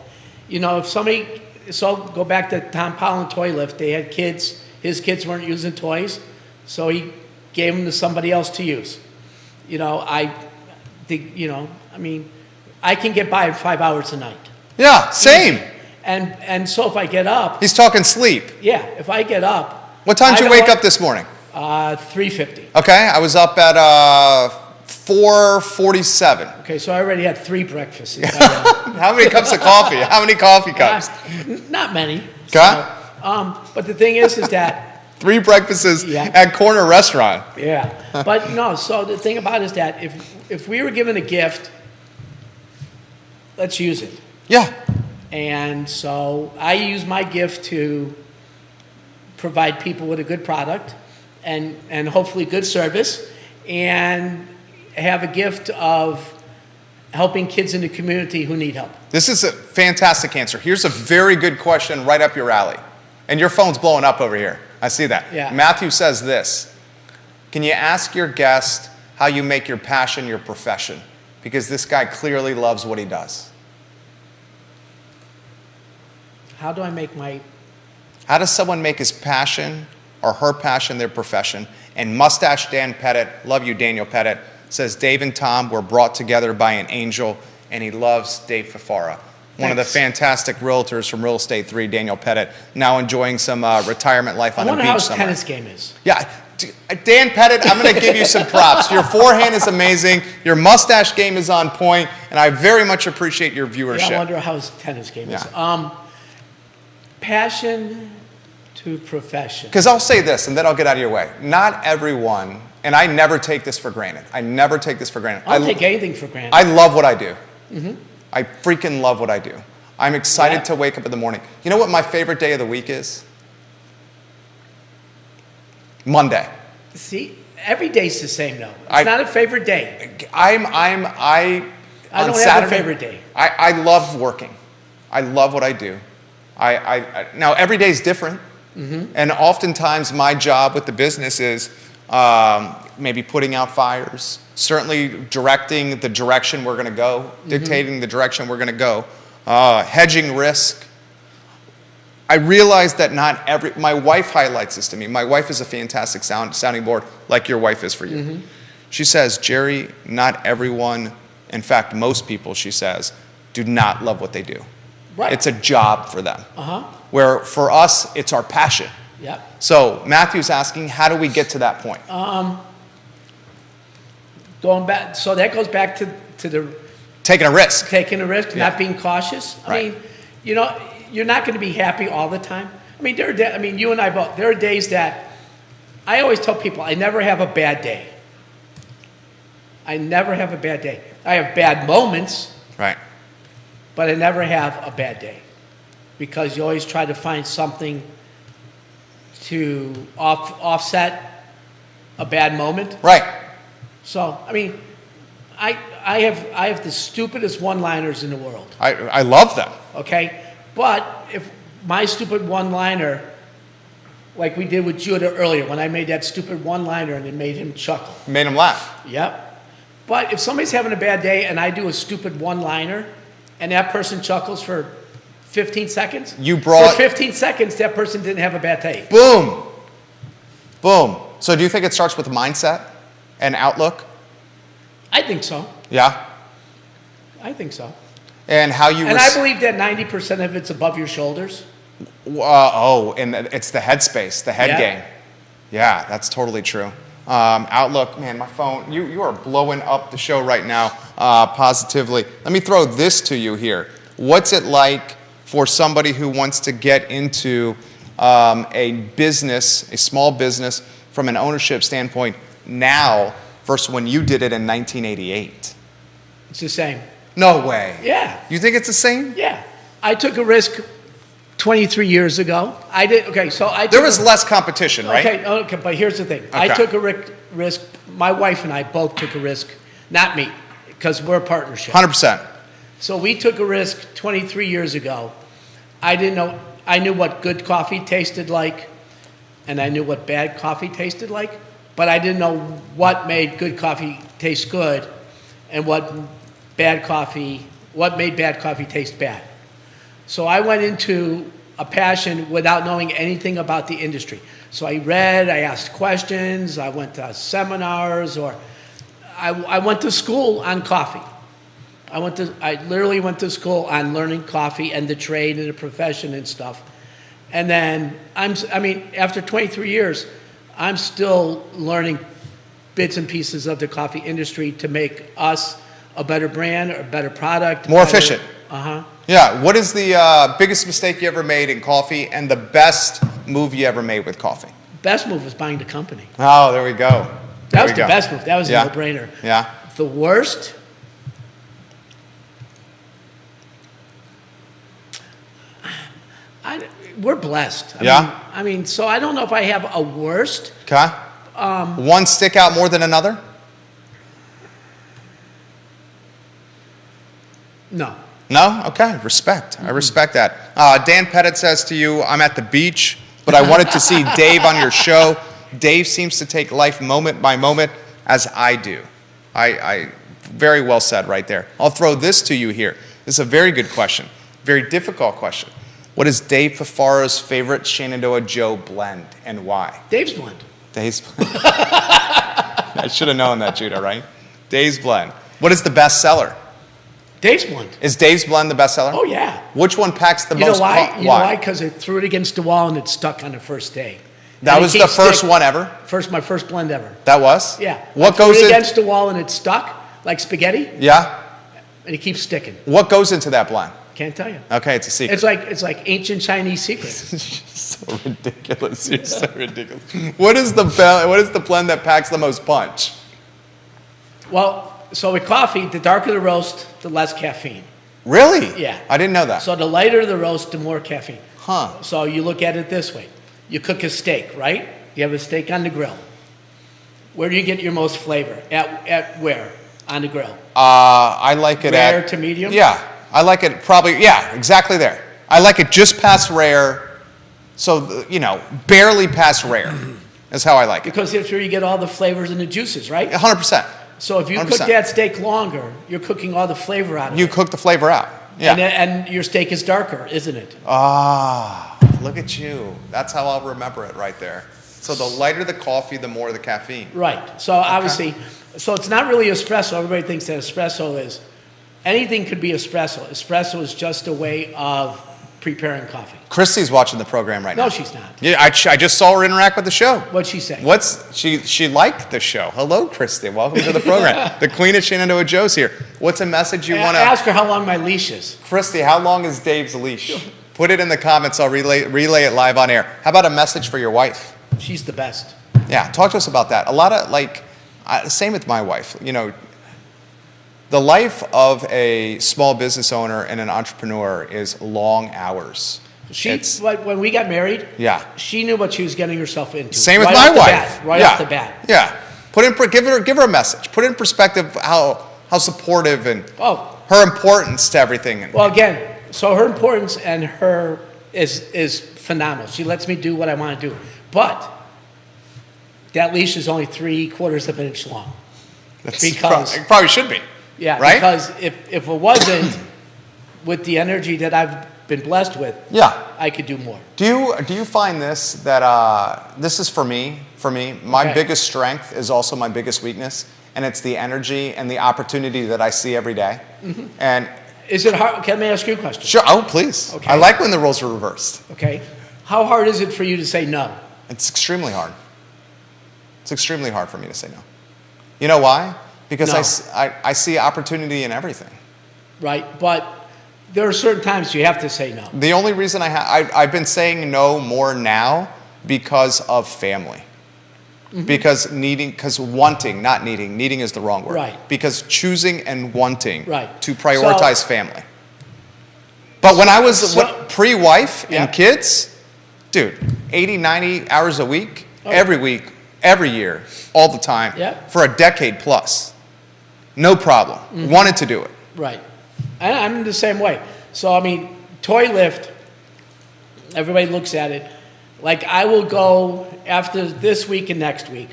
if somebody, so go back to Tom Pollen Toy Lift. They had kids. His kids weren't using toys, so he gave them to somebody else to use. You know, I think, you know, I mean, I can get by 5 hours a night. Yeah, same. And so if I get up, He's talking sleep. yeah, if I get up. What time did I you wake don't- up this morning? 3:50. Okay, I was up at 4:47. Okay, so I already had 3 breakfasts. How many cups of coffee? How many coffee cups? Not many. Okay. But the thing is that, 3 breakfasts Yeah. at Corner Restaurant. yeah. But no, so the thing about it is that if we were given a gift, let's use it. Yeah. And so I use my gift to provide people with a good product and hopefully good service, and have a gift of helping kids in the community who need help. This is a fantastic answer. Here's a very good question right up your alley. And your phone's blowing up over here. I see that. Yeah. Matthew says this: can you ask your guest how you make your passion your profession? Because this guy clearly loves what he does. How do I make my... How does someone make his passion or her passion their profession? And Mustache Dan Pettit, love you, Daniel Pettit, says Dave and Tom were brought together by an angel, and he loves Dave Fafara. One of the Thanks. fantastic realtors from Real Estate 3, Daniel Pettit, now enjoying some retirement life I on the wonder beach how his somewhere. tennis game is. Yeah, Dan Pettit, I'm going to give you some props. Your forehand is amazing. Your mustache game is on point, and I very much appreciate your viewership. Yeah, I wonder how his tennis game is. Yeah. Passion to profession. Because I'll say this, and then I'll get out of your way. Not everyone, and I never take this for granted. I never take this for granted. I don't take anything for granted. I love what I do. I freaking love what I do. I'm excited Yeah. to wake up in the morning. You know what my favorite day of the week is? Monday. See, every day's the same though. It's I- not a favorite day. I I on don't have a Saturday, favorite day. I love working. I love what I do. Now every day is different, and oftentimes my job with the business is maybe putting out fires, certainly directing the direction we're going to go, dictating the direction we're going to go, hedging risk. I realize that my wife highlights this to me. My wife is a fantastic sounding board, like your wife is for you. She says, Jerry, not everyone, in fact, most people, she says, do not love what they do. Right. It's a job for them. Uh-huh. Where for us, it's our passion. Yep. So Matthew's asking, how do we get to that point? Going back, so that goes back to the Taking a risk. taking a risk, Yeah. not being cautious. I Right. mean, you know, you're not going to be happy all the time. I mean, you and I both. There are days that I always tell people I never have a bad day. I never have a bad day. I have bad moments, Right. but I never have a bad day, because you always try to find something to offset a bad moment. Right. So, I mean, I have the stupidest one-liners in the world. I love them. Okay? But if my stupid one-liner, like we did with Judah earlier, when I made that stupid one-liner and it made him chuckle. Made him laugh. Yep. But if somebody's having a bad day and I do a stupid one-liner and that person chuckles for 15 seconds, for 15 seconds, that person didn't have a bad day. Boom. Boom. So do you think it starts with mindset and outlook? I think so. Yeah. I think so. And how you... And I believe that 90% of it's above your shoulders. and it's the headspace, the head Yeah. game. Yeah, that's totally true. Outlook, man, my phone, you are blowing up the show right now, positively. Let me throw this to you here. What's it like for somebody who wants to get into a business, a small business, from an ownership standpoint now versus when you did it in 1988? It's the same. No way. Yeah. You think it's the same? Yeah. I took a risk 23 years ago. There was less competition, right? Okay, but here's the thing. I Okay. took a risk. My wife and I both took a risk. Not me, because we're a partnership. 100%. So we took a risk 23 years ago. I knew what good coffee tasted like, and I knew what bad coffee tasted like, but I didn't know what made good coffee taste good and what made bad coffee taste bad. So I went into a passion without knowing anything about the industry. So I read, I asked questions, I went to seminars, or I went to school on coffee. I literally went to school on learning coffee and the trade and the profession and stuff. And then, after 23 years, I'm still learning bits and pieces of the coffee industry to make us a better brand, a better product. More efficient. Uh-huh. Yeah. What is the biggest mistake you ever made in coffee and the best move you ever made with coffee? Best move was buying the company. Oh, there we go. That was the best move. That was a no-brainer. Yeah. The worst? We're blessed. I mean, so I don't know if I have a worst. Okay. One stick out more than another? No. No? Okay. Respect. I respect that. Dan Pettit says to you, I'm at the beach, but I wanted to see Dave on your show. Dave seems to take life moment by moment, as I do. I very well said right there. I'll throw this to you here. This is a very good question. Very difficult question. What is Dave Fafaro's favorite Shenandoah Joe blend and why? Dave's Blend. Dave's Blend. I should have known that, Judah, right? Dave's Blend. What is the best seller? Dave's Blend. Is Dave's Blend the best seller? Oh, yeah. Which one packs the You most? know why? You know why? Because I threw it against the wall and it stuck on the first day. That was the first one ever? My first blend ever. That was? Yeah. What I threw goes it in? against the wall and it stuck like spaghetti, Yeah. and it keeps sticking. What goes into that blend? Can't tell you. Okay, it's a secret. It's like ancient Chinese secret. So ridiculous. You're so ridiculous. What is the blend that packs the most punch? Well, so with coffee, the darker the roast, the less caffeine. Really? Yeah. I didn't know that. So the lighter the roast, the more caffeine. Huh. So you look at it this way. You cook a steak, right? You have a steak on the grill. Where do you get your most flavor? At where? On the grill. I like it Rare to medium? Yeah. I like it probably, yeah, exactly there. I like it just past rare, so, barely past rare is how I like it. Because that's where you get all the flavors and the juices, right? 100%. So if you 100%. cook that steak longer, you're cooking all the flavor out of You it. cook the flavor out. Yeah. And your steak is darker, isn't it? Ah, look at you. That's how I'll remember it right there. So the lighter the coffee, the more the caffeine. Right. So obviously, so it's not really espresso. Everybody thinks that espresso is, anything could be espresso. Espresso is just a way of preparing coffee. Christy's watching the program right now. No, she's not. Yeah, I just saw her interact with the show. What'd she say? She liked the show. Hello, Christy. Welcome to the program. The Queen of Shenandoah Joe's here. What's a message you want to ask her how long my leash is. Christy, how long is Dave's leash? Put it in the comments. I'll relay it live on air. How about a message for your wife? She's the best. Yeah, talk to us about that. A lot of same with my wife. The life of a small business owner and an entrepreneur is long hours. When we got married, Yeah. she knew what she was getting herself into. Same with right my off the wife. bat, right Yeah. off the bat. Yeah. Give her a message. Put in perspective how supportive and her importance to everything. Well, again, so her importance and her is phenomenal. She lets me do what I want to do. But that leash is only 3/4 of an inch long. Because it probably should be. Yeah, right? Because if it wasn't, with the energy that I've been blessed with, Yeah. I could do more. Do you find this that this is for me? My Okay. biggest strength is also my biggest weakness, and it's the energy and the opportunity that I see every day. Mm-hmm. And Is it hard? Can I ask you a question? sure, oh please. Okay. I like when the roles are reversed. Okay. How hard is it for you to say no? It's extremely hard. It's extremely hard for me to say no. You know why? Because No. I see opportunity in everything. Right? But there are certain times you have to say no. The only reason I've been saying no more now because of family. Mm-hmm. Because wanting, not needing. Needing is the wrong word. Right. Because choosing and wanting Right. to prioritize family. But when I was pre-wife Yeah. and kids, dude, 80, 90 hours a week, every week, every year, all the time, Yeah. for a decade plus. No problem. Mm-hmm. Wanted to do it. Right. I'm the same way. So, toy lift, everybody looks at it. Like, I will go after this week and next week,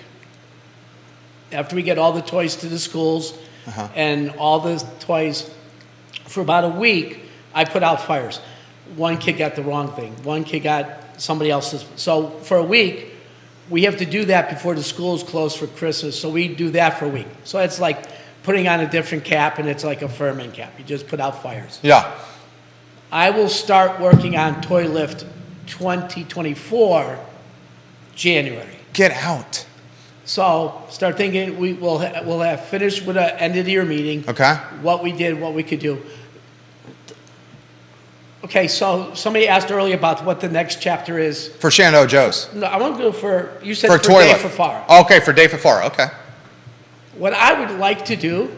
after we get all the toys to the schools and all the toys, for about a week, I put out fires. one kid got the wrong thing. One kid got somebody else's. So for a week, we have to do that before the schools close for Christmas. So we do that for a week. So it's like putting on a different cap, and it's like a fireman cap. You just put out fires. Yeah. I will start working on Toy Lift 2024 January. Get out. So start thinking, we'll have finished with an end of the year meeting. Okay. What we did, what we could do. Okay, so somebody asked earlier about what the next chapter is. For Shenandoah Joe's. No, I want to go for, you said For for toilet. Day for Far. Okay, for Day for Far. Okay. What I would like to do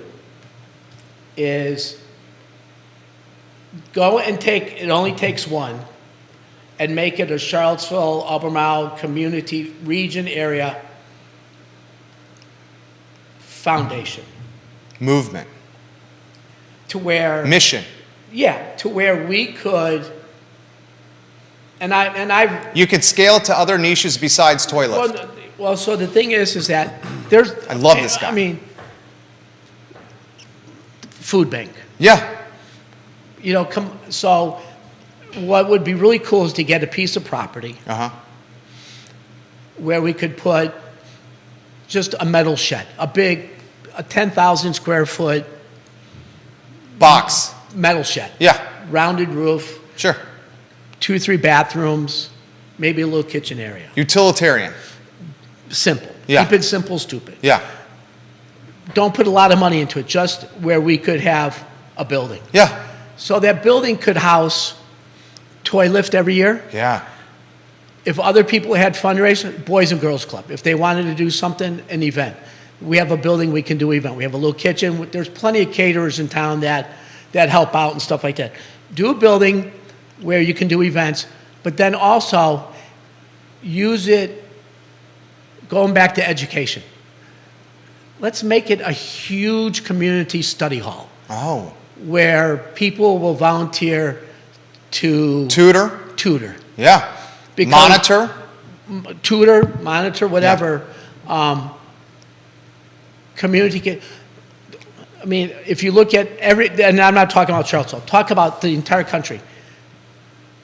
is go and take, it only takes one, and make it a Charlottesville, Albemarle community region area foundation. Movement. To where, Mission. yeah, to where we could, and I You could scale it to other niches besides toy lift. well, so the thing is that there's. I love this guy. I mean, food bank. Yeah. You know, so what would be really cool is to get a piece of property Uh-huh. where we could put just a metal shed, a 10,000 square foot Box. metal shed. Yeah. Rounded roof, Sure. 2-3 bathrooms, maybe a little kitchen area. Utilitarian. Simple. Yeah. Keep it simple, stupid. Yeah. Don't put a lot of money into it, just where we could have a building. Yeah. So that building could house Toy Lift every year. Yeah. If other people had fundraising, Boys and Girls Club, if they wanted to do something, an event. We have a building, we can do event. We have a little kitchen. There's plenty of caterers in town that help out and stuff like that. Do a building where you can do events, but then also use it, going back to education. Let's make it a huge community study hall Oh. where people will volunteer to Tutor. tutor. Yeah. Because- Monitor. Tutor, monitor, whatever. I mean, if you look at and I'm not talking about Charlottesville, talk about the entire country.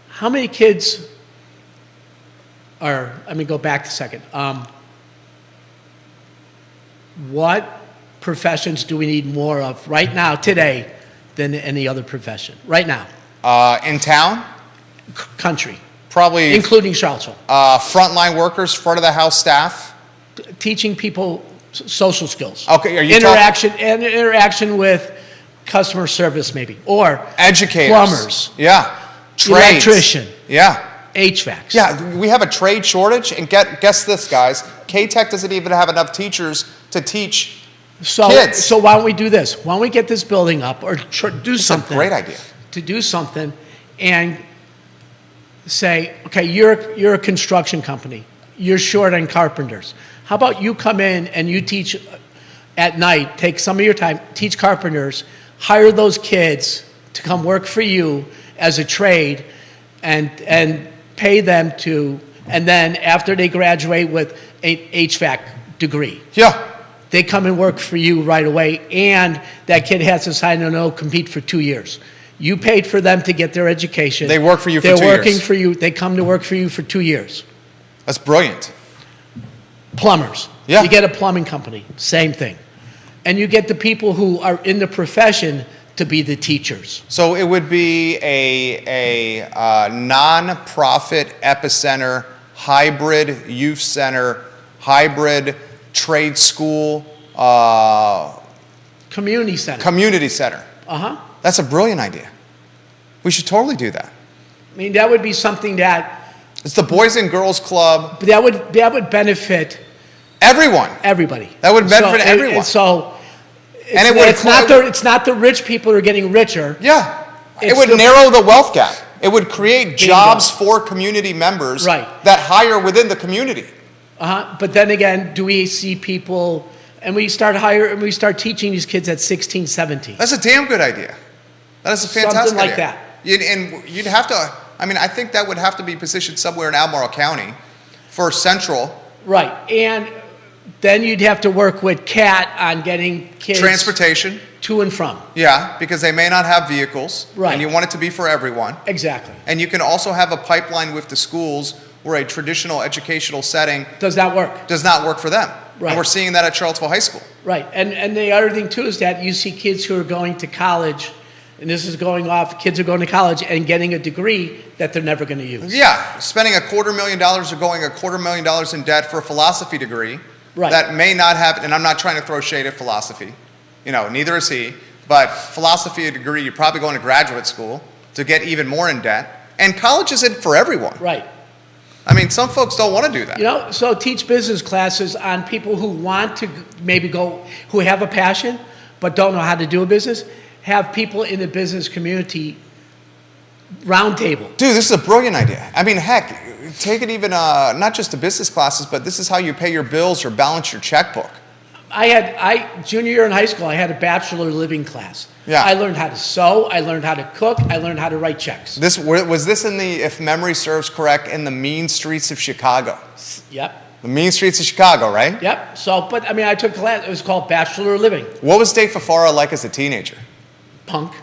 How many kids let me go back a second. What professions do we need more of right now, today, than any other profession? Right now, In town, country, probably including Charlottesville. frontline workers, front of the house staff. Teaching people social skills. Okay, are you interaction with customer service maybe, or Educators. plumbers, Yeah. Trades. electrician, Yeah. HVACs. Yeah, we have a trade shortage, and guess this, guys. K-Tech doesn't even have enough teachers to teach kids. So why don't we do this? Why don't we get this building up or do It's a something? great idea. To do something and say, okay, you're a construction company. You're short on carpenters. How about you come in and you teach at night, take some of your time, teach carpenters, hire those kids to come work for you as a trade and pay them to, and then after they graduate with an HVAC degree, Yeah. they come and work for you right away, and that kid has to sign a no compete for 2 years. You paid for them to get their education. They work for you for 2 years. They're working for you. They come to work for you for 2 years. That's brilliant. Plumbers. Yeah. You get a plumbing company, same thing. And you get the people who are in the profession to be the teachers. So it would be a non-profit epicenter, hybrid youth center, hybrid trade school, Community center. community center. Uh-huh. That's a brilliant idea. We should totally do that. I mean, that would be something that It's the Boys and Girls Club. would benefit Everyone. everybody. That would benefit and everyone. So And it would it's not the rich people who are getting richer. Yeah. It It's would the- narrow the wealth gap. It would create jobs for community members Right. that hire within the community. But then again, do we see people, and we start teaching these kids at 16, 17. That's a damn good idea. That is a fantastic Something like idea. And you'd have to, I mean, I think that would have to be positioned somewhere in Albemarle County for Central. Right, and Then you'd have to work with CAT on getting kids Transportation, to and from. yeah, because they may not have vehicles. Right. And you want it to be for everyone. Exactly. And you can also have a pipeline with the schools where a traditional educational setting Does not work. does not work for them. Right. And we're seeing that at Charlottesville High School. Right. And the other thing too is that you see kids who are going to college, and this is going off, kids are going to college and getting a degree that they're never going to use. Yeah, spending $250,000 or going $250,000 in debt for a philosophy degree Right. that may not have, and I'm not trying to throw shade at philosophy, neither is he, but philosophy degree, you're probably going to graduate school to get even more in debt. And college isn't for everyone. Right. I mean, some folks don't want to do that. So teach business classes on people who want to maybe go, who have a passion but don't know how to do a business. Have people in the business community roundtable. Dude, this is a brilliant idea. I mean, heck, take it even not just to business classes, but this is how you pay your bills or balance your checkbook. Junior year in high school, I had a bachelor living class. Yeah. I learned how to sew, I learned how to cook, I learned how to write checks. Was this in the, if memory serves correct, in the mean streets of Chicago? Yep. The mean streets of Chicago, right? Yep. So, but I mean, I took a class, it was called Bachelor Living. What was Dave Fafara like as a teenager? Punk.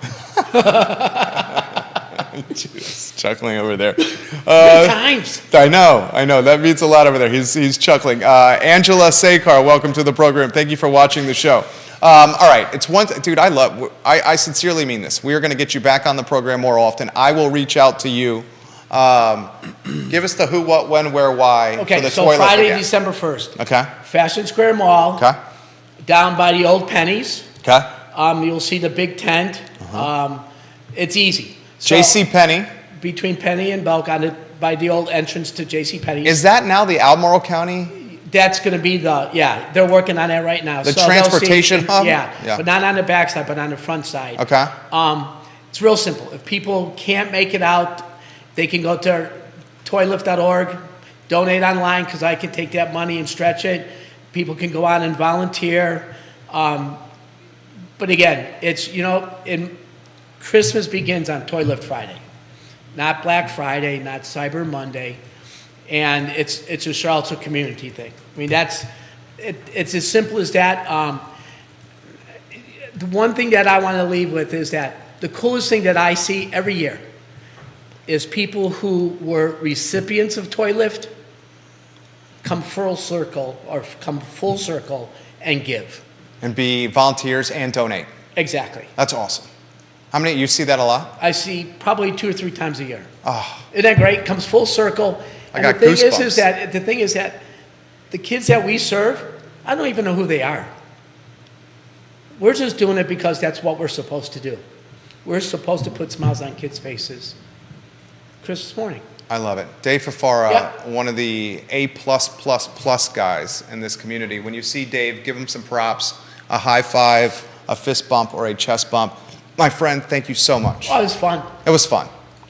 Just chuckling over there. Good times. I know. That means a lot over there. He's chuckling. Angela Sekar, welcome to the program. Thank you for watching the show. All right, it's dude, I sincerely mean this. We are going to get you back on the program more often. I will reach out to you. Give us the who, what, when, where, why Okay, for the so toilet Friday, again. December 1st. Okay. Fashion Square Mall. Okay. Down by the old Pennies. Okay. You'll see the big tent. It's easy. So, J.C. Penney. Between Penny and Belk by the old entrance to J.C. Penney. Is that now the Albemarle County? That's going to be they're working on that right now. The they'll transportation see, hub? Yeah, but not on the back side, but on the front side. Okay. It's real simple. If people can't make it out, they can go to toylift.org, donate online because I can take that money and stretch it. People can go on and volunteer. But again, it's, Christmas begins on Toy Lift Friday, not Black Friday, not Cyber Monday, and it's a Charlottesville community thing. I mean, it's as simple as that. The one thing that I want to leave with is that the coolest thing that I see every year is people who were recipients of Toy Lift come full circle and give. And be volunteers and donate. Exactly. That's awesome. How many, you see that a lot? I see probably 2 or 3 times a year. Oh, Isn't that great? Comes full circle. I And got the thing goosebumps. is that the kids that we serve, I don't even know who they are. We're just doing it because that's what we're supposed to do. We're supposed to put smiles on kids' faces. Christmas morning. I love it. Dave Fafara, Yep. one of the A+++ guys in this community. When you see Dave, give him some props, a high five, a fist bump, or a chest bump. My friend, thank you so much. Oh, it was fun. It was fun.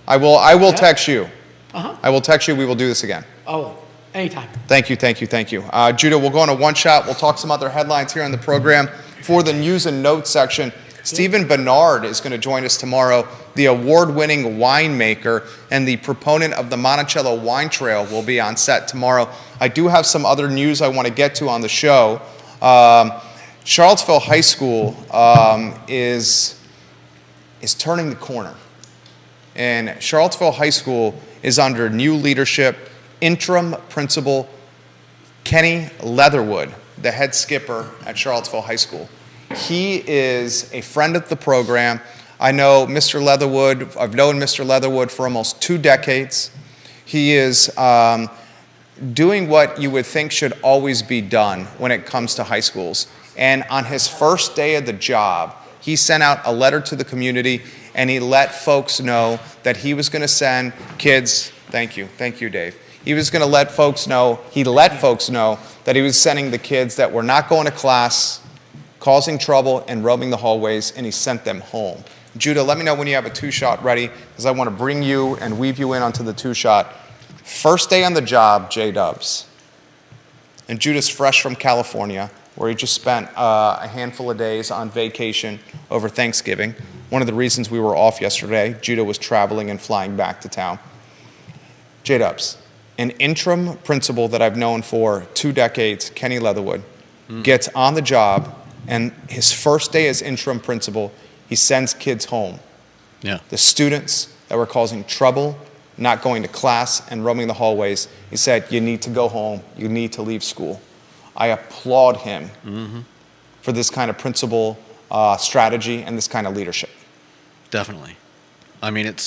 I will Yep. text you. Uh-huh. I will text you. We will do this again. Oh, anytime. Thank you. Judah, we'll go on a one shot. We'll talk some other headlines here on the program. For the news and notes section, Stephen Bernard is going to join us tomorrow. The award-winning winemaker and the proponent of the Monticello Wine Trail will be on set tomorrow. I do have some other news I want to get to on the show. Charlottesville High School is turning the corner. And Charlottesville High School is under new leadership. Interim principal Kenny Leatherwood, the head skipper at Charlottesville High School. He is a friend of the program. I know Mr. Leatherwood. I've known Mr. Leatherwood for almost 2 decades. He is doing what you would think should always be done when it comes to high schools. And on his first day of the job, he sent out a letter to the community and he let folks know that he was going to send kids, thank you, Dave. He was going to let folks know that he was sending the kids that were not going to class, causing trouble and roaming the hallways, and he sent them home. Judah, let me know when you have a 2-shot ready, because I want to bring you and weave you in onto the 2-shot. First day on the job, J-Dubs. And Judah's fresh from California, where he just spent a handful of days on vacation over Thanksgiving. One of the reasons we were off yesterday, Judah was traveling and flying back to town. J-Dubs, an interim principal that I've known for 2 decades, Kenny Leatherwood, gets on the job, and his first day as interim principal, he sends kids home. Yeah. The students that were causing trouble, not going to class and roaming the hallways, he said, you need to go home, you need to leave school. I applaud him for this kind of principal strategy and this kind of leadership. Definitely. I mean, it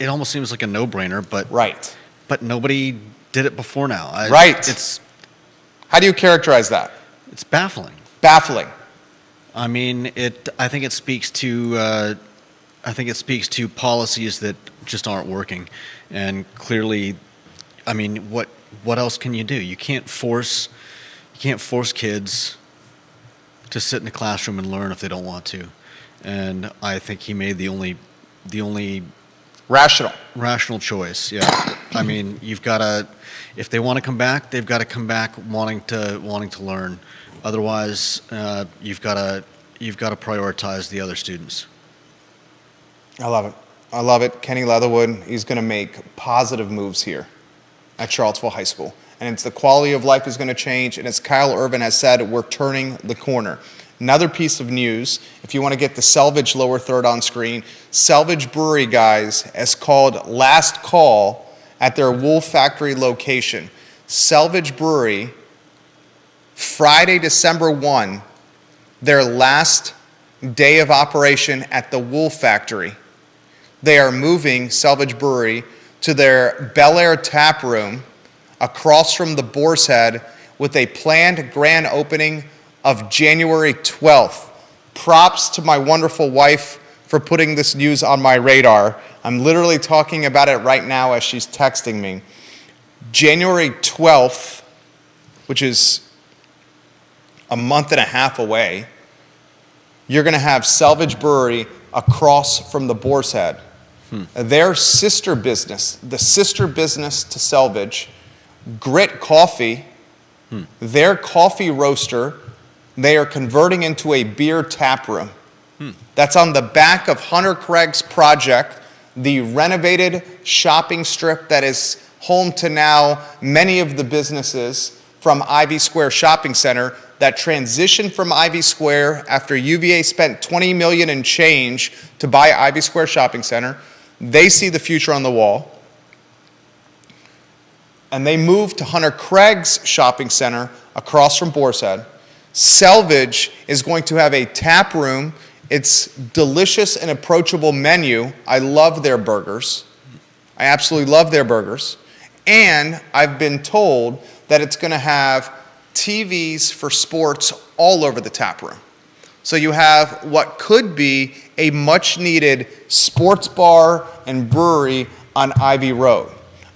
almost seems like a no-brainer, but Right. but nobody did it before now. Right. It's How do you characterize that? baffling. Baffling. I mean, I think it speaks to policies that just aren't working, and clearly, I mean, what else can you do? You can't force kids to sit in a classroom and learn if they don't want to, and I think he made the only Rational. rational choice. Yeah, I mean, if they want to come back, they've got to come back wanting to learn. Otherwise, you've got to prioritize the other students. I love it. I love it. Kenny Leatherwood, he's going to make positive moves here at Charlottesville High School. And it's the quality of life is going to change. And as Kyle Irvin has said, we're turning the corner. Another piece of news, if you want to get the Selvage lower third on screen, Selvage Brewery, guys, has called last call at their Wolf Factory location. Selvage Brewery, Friday, December 1, their last day of operation at the Wolf Factory. They are moving Selvage Brewery to their Bel Air tap room across from the Boar's Head with a planned grand opening of January 12th. Props to my wonderful wife for putting this news on my radar. I'm literally talking about it right now as she's texting me. January 12th, which is a month and a half away, you're going to have Selvage Brewery across from the Boar's Head. Their sister business, the sister business to Selvage, Grit Coffee, their coffee roaster, they are converting into a beer tap room. That's on the back of Hunter Craig's project, the renovated shopping strip that is home to now many of the businesses from Ivy Square Shopping Center that transitioned from Ivy Square after UVA spent $20 million and change to buy Ivy Square Shopping Center. They see the future on the wall. And they moved to Hunter Craig's Shopping Center across from Boar's Head. Selvage is going to have a tap room. It's delicious and approachable menu. I love their burgers. I absolutely love their burgers. And I've been told that it's going to have TVs for sports all over the tap room. So you have what could be a much-needed sports bar and brewery on Ivy Road.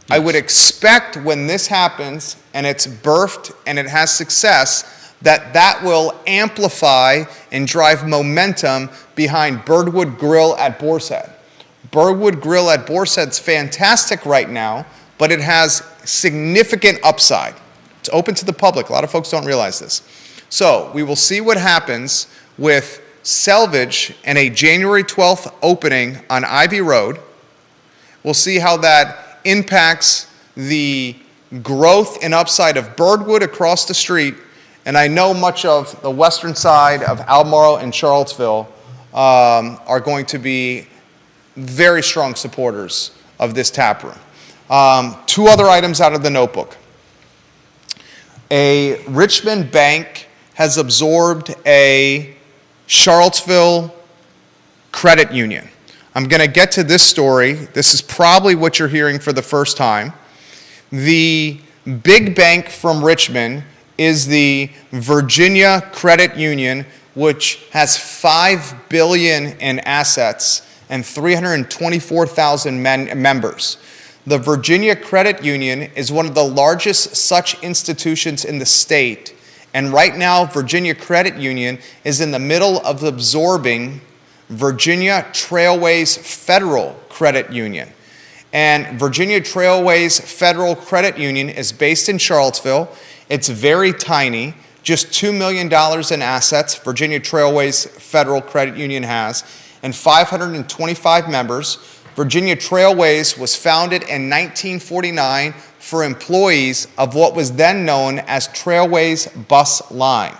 I would expect when this happens and it's birthed and it has success, that will amplify and drive momentum behind Birdwood Grill at Boar's Head. Birdwood Grill at Boar's Head's fantastic right now, but it has significant upside. It's open to the public. A lot of folks don't realize this. So we will see what happens with Selvage and a January 12th opening on Ivy Road. We'll see how that impacts the growth and upside of Birdwood across the street. And I know much of the western side of Albemarle and Charlottesville are going to be very strong supporters of this tap room. 2 other items out of the notebook. A Richmond bank has absorbed a Charlottesville credit union. I'm going to get to this story. This is probably what you're hearing for the first time. The big bank from Richmond is the Virginia Credit Union, which has $5 billion in assets and 324,000 members. The Virginia Credit Union is one of the largest such institutions in the state, and right now Virginia Credit Union is in the middle of absorbing Virginia Trailways Federal Credit Union. And Virginia Trailways Federal Credit Union is based in Charlottesville. It's very tiny, just $2 million in assets Virginia Trailways Federal Credit Union has, and 525 members. Virginia Trailways was founded in 1949 for employees of what was then known as Trailways Bus Line.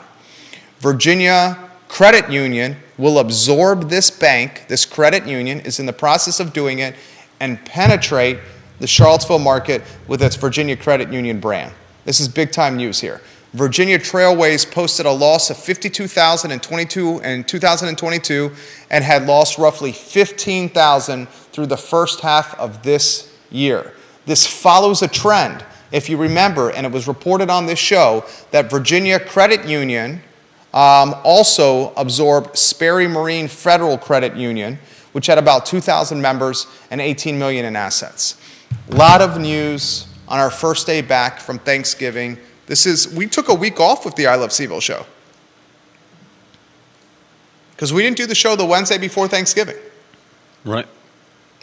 Virginia Credit Union will absorb this bank. This credit union is in the process of doing it and penetrate the Charlottesville market with its Virginia Credit Union brand. This is big time news here. Virginia Trailways posted a loss of $52,000 in 2022 and had lost roughly $15,000 through the first half of this year. This follows a trend, if you remember, and it was reported on this show, that Virginia Credit Union also absorbed Sperry Marine Federal Credit Union, which had about 2,000 members and $18 million in assets. A lot of news on our first day back from Thanksgiving. We took a week off with the I Love CVille show because we didn't do the show the Wednesday before Thanksgiving. Right.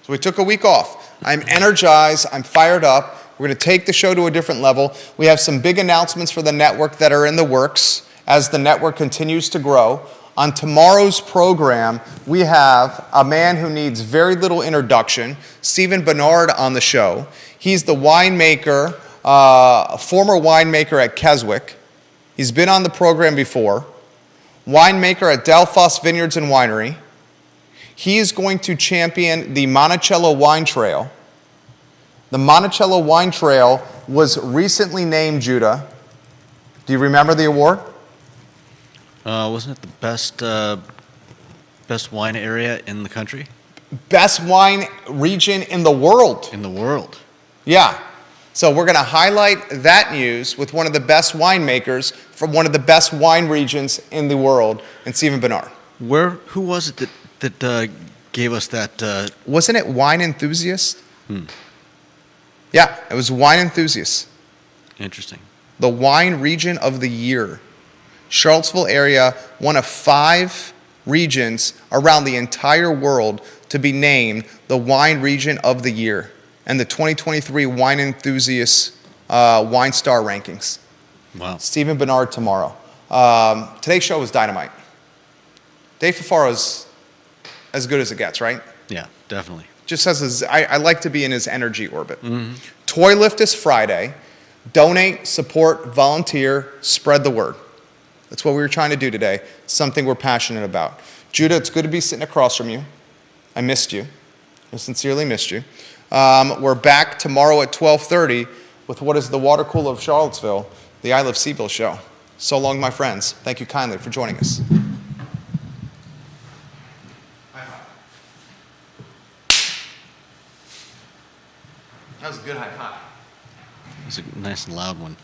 So we took a week off. I'm energized. I'm fired up. We're going to take the show to a different level. We have some big announcements for the network that are in the works as the network continues to grow. On tomorrow's program, we have a man who needs very little introduction, Stephen Bernard, on the show. He's the winemaker, a former winemaker at Keswick. He's been on the program before. Winemaker at Delphos Vineyards and Winery. He is going to champion the Monticello Wine Trail. The Monticello Wine Trail was recently named, Judah. Do you remember the award? Wasn't it the best wine area in the country? Best wine region in the world. In the world. Yeah. So we're going to highlight that news with one of the best winemakers from one of the best wine regions in the world, and Stephen Bernard. Who was it that gave us that? Wasn't it Wine Enthusiast? Yeah, it was Wine Enthusiast. Interesting. The wine region of the year. Charlottesville area, one of 5 regions around the entire world to be named the wine region of the year and the 2023 Wine Enthusiast Wine Star Rankings. Wow. Stephen Bernard tomorrow. Today's show was dynamite. Dave Fafaro is as good as it gets, right? Yeah, definitely. Just says I like to be in his energy orbit. Toy Lift is Friday. Donate, support, volunteer, spread the word. That's what we were trying to do today, something we're passionate about. Judah, it's good to be sitting across from you. I missed you. I sincerely missed you. We're back tomorrow at 12:30 with what is the water cooler of Charlottesville, the I Love CVille show. So long, my friends. Thank you kindly for joining us. That was a good high five. It's a nice and loud one.